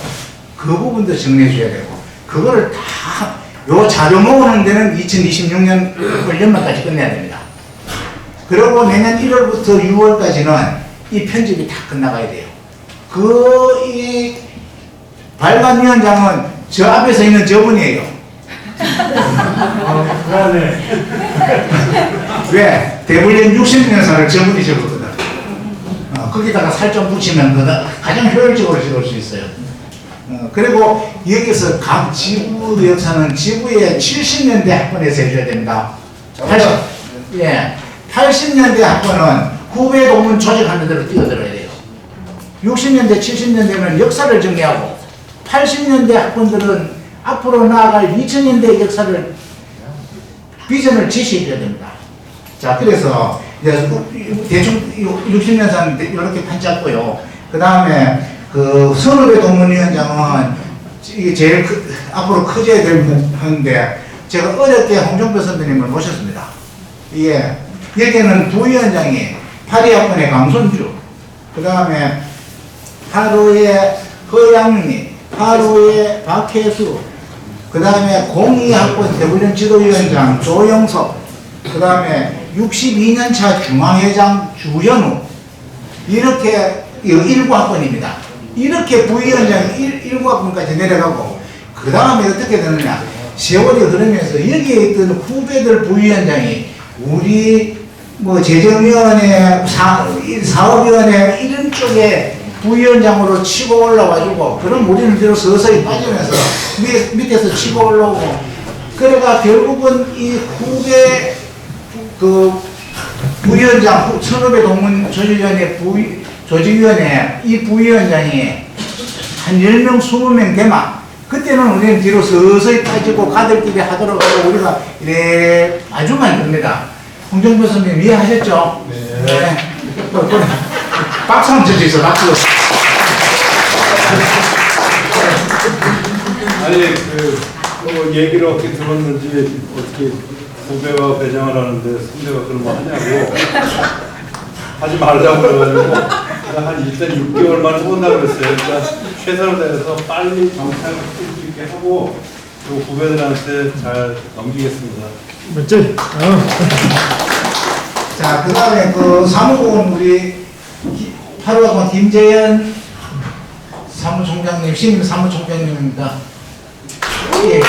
그 부분도 정리해줘야 되고 그거를 다 요 자료 모으는 데는 2026년 연말까지 끝내야 됩니다. 그리고 내년 1월부터 6월까지는 이 편집이 다 끝나가야 돼요. 이 발간위원장은 저 앞에서 있는 저분이에요. 왜? 대불련 60년사를 저분이 적었거든. 거기다가 살 좀 붙이면 가장 효율적으로 적을 수 있어요. 그리고 여기서 각 지부 역사는 지부의 70년대 학번에서 해줘야 됩니다. 80년대 학번은 후배 동문 조직하는 대로 뛰어들어야 돼요. 60년대, 70년대면 역사를 정리하고 80년대 학번들은 앞으로 나아갈 2000년대 역사를 비전을 제시해줘야 됩니다. 자, 그래서 대충 60년산 이렇게 판 잡고요. 그 다음에 선후배 동문위원장은 이게 제일 앞으로 커져야 되는데 제가 어렵게 홍종표 선배님을 모셨습니다. 여기에는 부위원장이 82학번의 강손주, 그 다음에 8호의 허양미, 8호의 박혜수, 그 다음에 02학번 대불련 지도위원장 조영석, 그 다음에 62년차 중앙회장 주현우, 이렇게 19학번입니다. 이렇게 부위원장 1과분까지 내려가고 그 다음에 어떻게 되느냐, 세월이 흐르면서 여기에 있던 후배들 부위원장이 우리 뭐 재정위원회, 사업위원회 이런 쪽에 부위원장으로 치고 올라와주고, 그럼 우리는 뒤로 서서히 빠지면서 밑에서 치고 올라오고, 그래가 결국은 이 후배 그 부위원장, 선후배 동문 조직위원회 조직위원회 이 부위원장이 한 10명, 20명 되면 그때는 우리는 뒤로 서서히 빠지고 가들끼리 하도록 하고 우리가 이래 아주 많이 듭니다. 홍정표 선생님 이해하셨죠? 네. 박수 한번 쳐주세요. 박수. 아니 그 얘기를 어떻게 들었는지 어떻게 후배가 배정을 하는데 선배가 그런 거 하냐고 하지 말라고 그래가지고 한 일단 6개월만 해본다 그랬어요. 그러니까 최선을 다해서 빨리 정착을 쓸 수 있게 하고 또 후배들한테 잘 넘기겠습니다. 맞지? 자, 그 다음에 그 사무국은 우리 8호학번 김재현 사무총장님, 신임 사무총장님입니다. 예,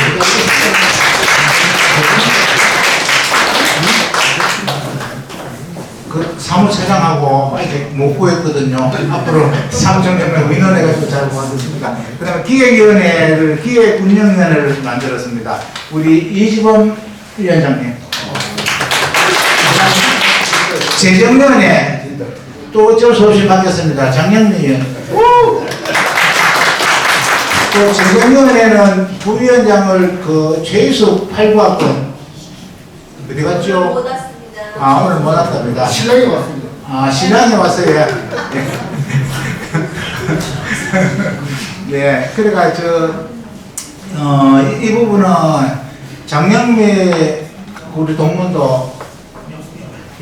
그 사무차장하고 이렇게 못 구했거든요. 앞으로 사무총장님 의논해가지고 잘 도와주십니다. 그 다음에 기획위원회를, 기획운영위원회를 만들었습니다. 우리 이지범 위원장님. 재정위원회 또 어쩔 수 없이 바뀌었습니다. 장영미 위원. 또 재정위원회는 부위원장을 그 최희숙 8구학번 어디 갔죠? 못 왔습니다. 아, 오늘 못 왔답니다. 신랑이 왔습니다. 아, 신랑이 왔어요. 네, 그러니까 이 부분은 장영미 우리 동문도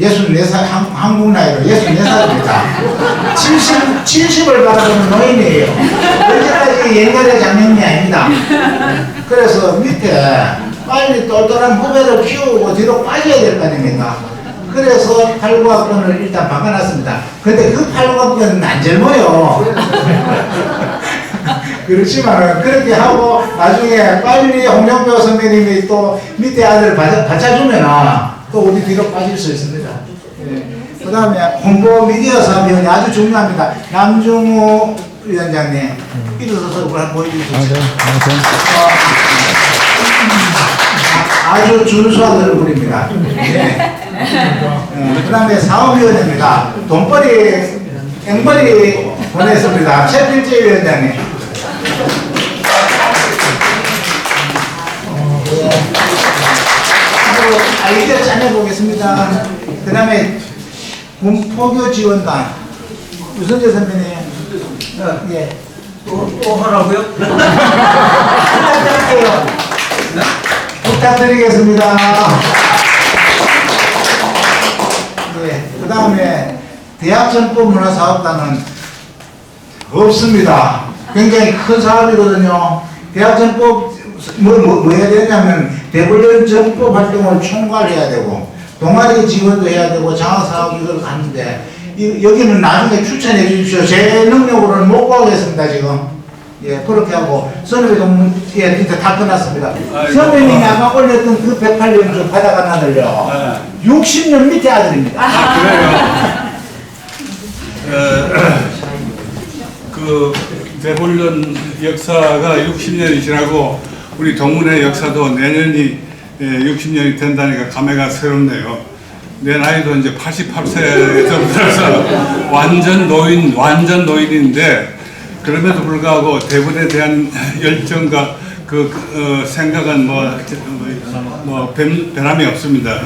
64살, 한국 나이로 64살입니다. 70을 바라보는 노인이에요. 언제까지 옛날의 장면이 아닙니다. 그래서 밑에 빨리 똘똘한 후배를 키우고 뒤로 빠져야 될 거 아닙니까? 그래서 8구학번을 일단 바꿔놨습니다. 근데 그 8구학번은 안 젊어요. 그렇지만 그렇게 하고 나중에 빨리 홍정표 선배님이 또 밑에 아들 받쳐주면 또 우리 뒤로 빠질 수 있습니다. 네. 그 다음에 홍보 미디어 사업위원회 아주 중요합니다. 남중우 위원장님 일어서서 한번 보여주시죠. 아주 준수한 얼굴입니다. 네. 그 다음에 사업위원회입니다. 돈벌이 앵벌이 보냈습니다. 최필재 위원장님. 아이디어 찾아보겠습니다. 그 다음에 군포교 지원단 유선재 선배님. 예. 또 하라고요? 부탁드릴게요. 부탁드리겠습니다. 네. 그 다음에 대학전법문화사업단은 없습니다. 굉장히 큰 사업이거든요. 대학전법 뭐 해야 되냐면 대불련 정법 활동을 총괄해야 되고 동아리 지원도 해야 되고 장학사업 이걸 하는데 여기는 나중에 추천해 주십시오. 제 능력으로는 못 구하겠습니다 지금. 예, 그렇게 하고 선후배 동문 예, 진짜 다 끝났습니다. 선배님이 아까 올렸던 그 108년 좀 바다가 나들요. 60년 밑에 아들입니다. 아, 그래요? 그 대불련 역사가 60년이 지나고 우리 동문회 역사도 내년이 60년이 된다니까 감회가 새롭네요. 내 나이도 이제 88세에 들어서 완전 노인인데 그럼에도 불구하고 대불에 대한 열정과 그 생각은 뭐 변함이 없습니다.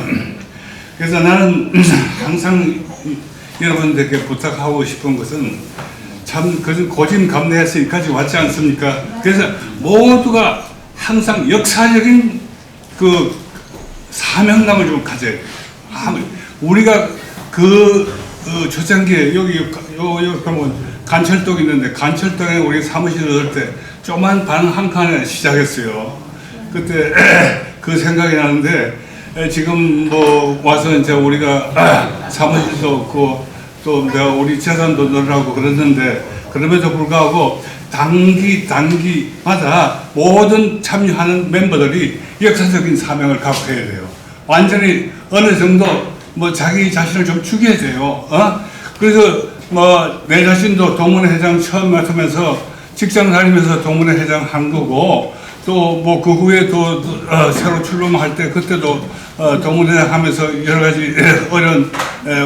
그래서 나는 항상 여러분들께 부탁하고 싶은 것은 참 고진감래해서 여기까지 왔지 않습니까? 그래서 모두가 항상 역사적인 그 사명감을 좀 가져야 돼요. 우리가 초창기에 여기 보면 간철동 있는데 간철동에 우리 사무실을 넣을 때 조그만 방 한 칸에 시작했어요. 그때 그 생각이 나는데 지금 뭐 와서 이제 우리가 사무실도 없고 또 내가 우리 재산도 넣으라고 그랬는데 그럼에도 불구하고 단기마다 모든 참여하는 멤버들이 역사적인 사명을 갖고 해야 돼요. 완전히 어느 정도 뭐 자기 자신을 좀 죽여야 돼요. 그래서 뭐 내 자신도 동문회장 처음 맡으면서 직장 다니면서 동문회장 한 거고, 또 뭐 그 후에 또 새로 출범할 때 그때도 동문회장 하면서 여러 가지 어려운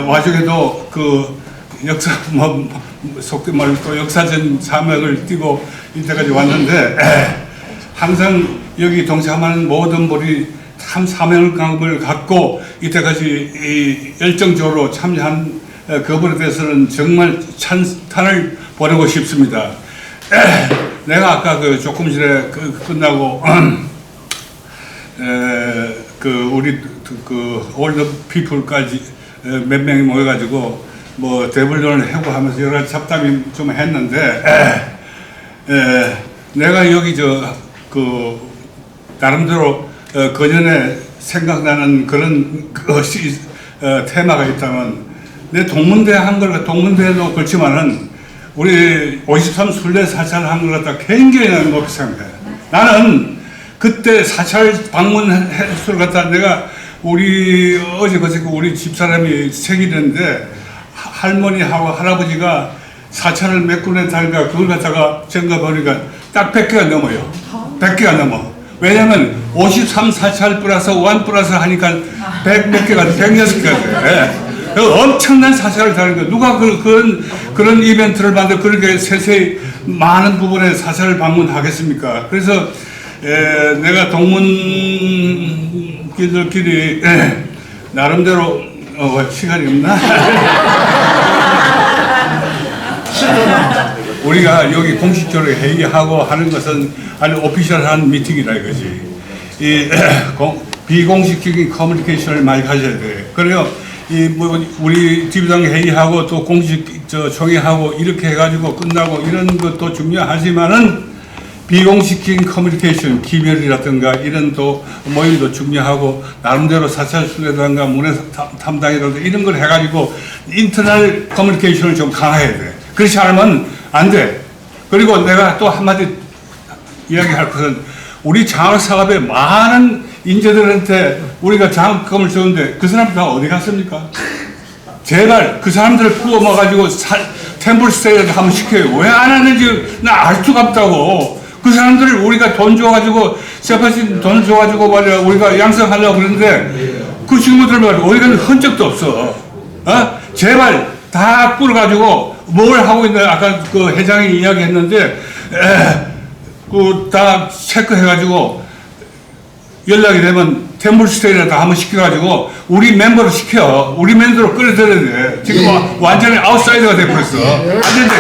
와중에도 그 역사 뭐 속된 말로 또 역사적인 사명을 띠고 이때까지 왔는데, 항상 여기 동참하는 모든 분이 참 사명감을 갖고 이때까지 이 열정적으로 참여한 그분에 대해서는 정말 찬탄을 보내고 싶습니다. 내가 아까 그 조금 전에 끝나고 그 우리 그 올드 피플까지 몇 명이 모여가지고 뭐 대불론을 해고하면서 여러 가지 잡담이 좀 했는데, 내가 여기 그 나름대로 그전에 생각나는 그런 것이 테마가 있다면, 내 동문대 한 걸, 동문대도 그렇지만은 우리 53 순례 사찰 한 걸 갖다 굉장히 나는 높이 생각해. 나는 그때 사찰 방문 횟수를 갖다 내가 우리 어제 그저께 우리 집사람이 생일인데 할머니하고 할아버지가 사찰을 몇 군데 다니까 그걸 갖다가 정가 보니까 딱 100개가 넘어요. 100개가 넘어. 왜냐면 53 사찰 플러스 1 플러스 하니까 100 몇 개가 106개가 돼. 엄청난 사찰을 다니는 거야. 누가 그런 이벤트를 만들어 그렇게 세세히 많은 부분에 사찰을 방문하겠습니까? 그래서 내가 동문끼리 나름대로 시간이 없나? 우리가 여기 공식적으로 회의하고 하는 것은 아주 오피셜한 미팅이라 이거지. 이 비공식적인 커뮤니케이션을 많이 가져야 돼. 그래요. 뭐 우리 지부장 회의하고 또 공식 총회하고 이렇게 해가지고 끝나고 이런 것도 중요하지만은 비공식적인 커뮤니케이션, 기별이라든가 이런 또 모임도 중요하고, 나름대로 사찰 순례단과 문화 탐방이라든가 이런 걸 해가지고 인터널 커뮤니케이션을 좀 강화해야 돼. 그렇지 않으면 안 돼. 그리고 내가 또 한마디 이야기할 것은, 우리 장학사업에 많은 인재들한테 우리가 장학금을 주는데 그 사람들 다 어디 갔습니까? 제발 그 사람들을 뽑아가지고 템플 스테이를 한번 시켜요. 왜 안 하는지 나 알 수가 없다고. 그 사람들을 우리가 돈 줘가지고 세파신 돈 줘가지고 말이야 우리가 양성하려고 그러는데 그 친구들 말이야 우리가 흔 적도 없어. 제발 다 끌어가지고 뭘 하고 있나, 아까 그 회장이 이야기했는데 그 다 체크해가지고 연락이 되면 템플스테이를 다 한번 시켜가지고 우리 멤버로 시켜. 우리 멤버로 끌어들여야 돼. 지금 완전히 아웃사이더가 돼버렸어. 안 된다.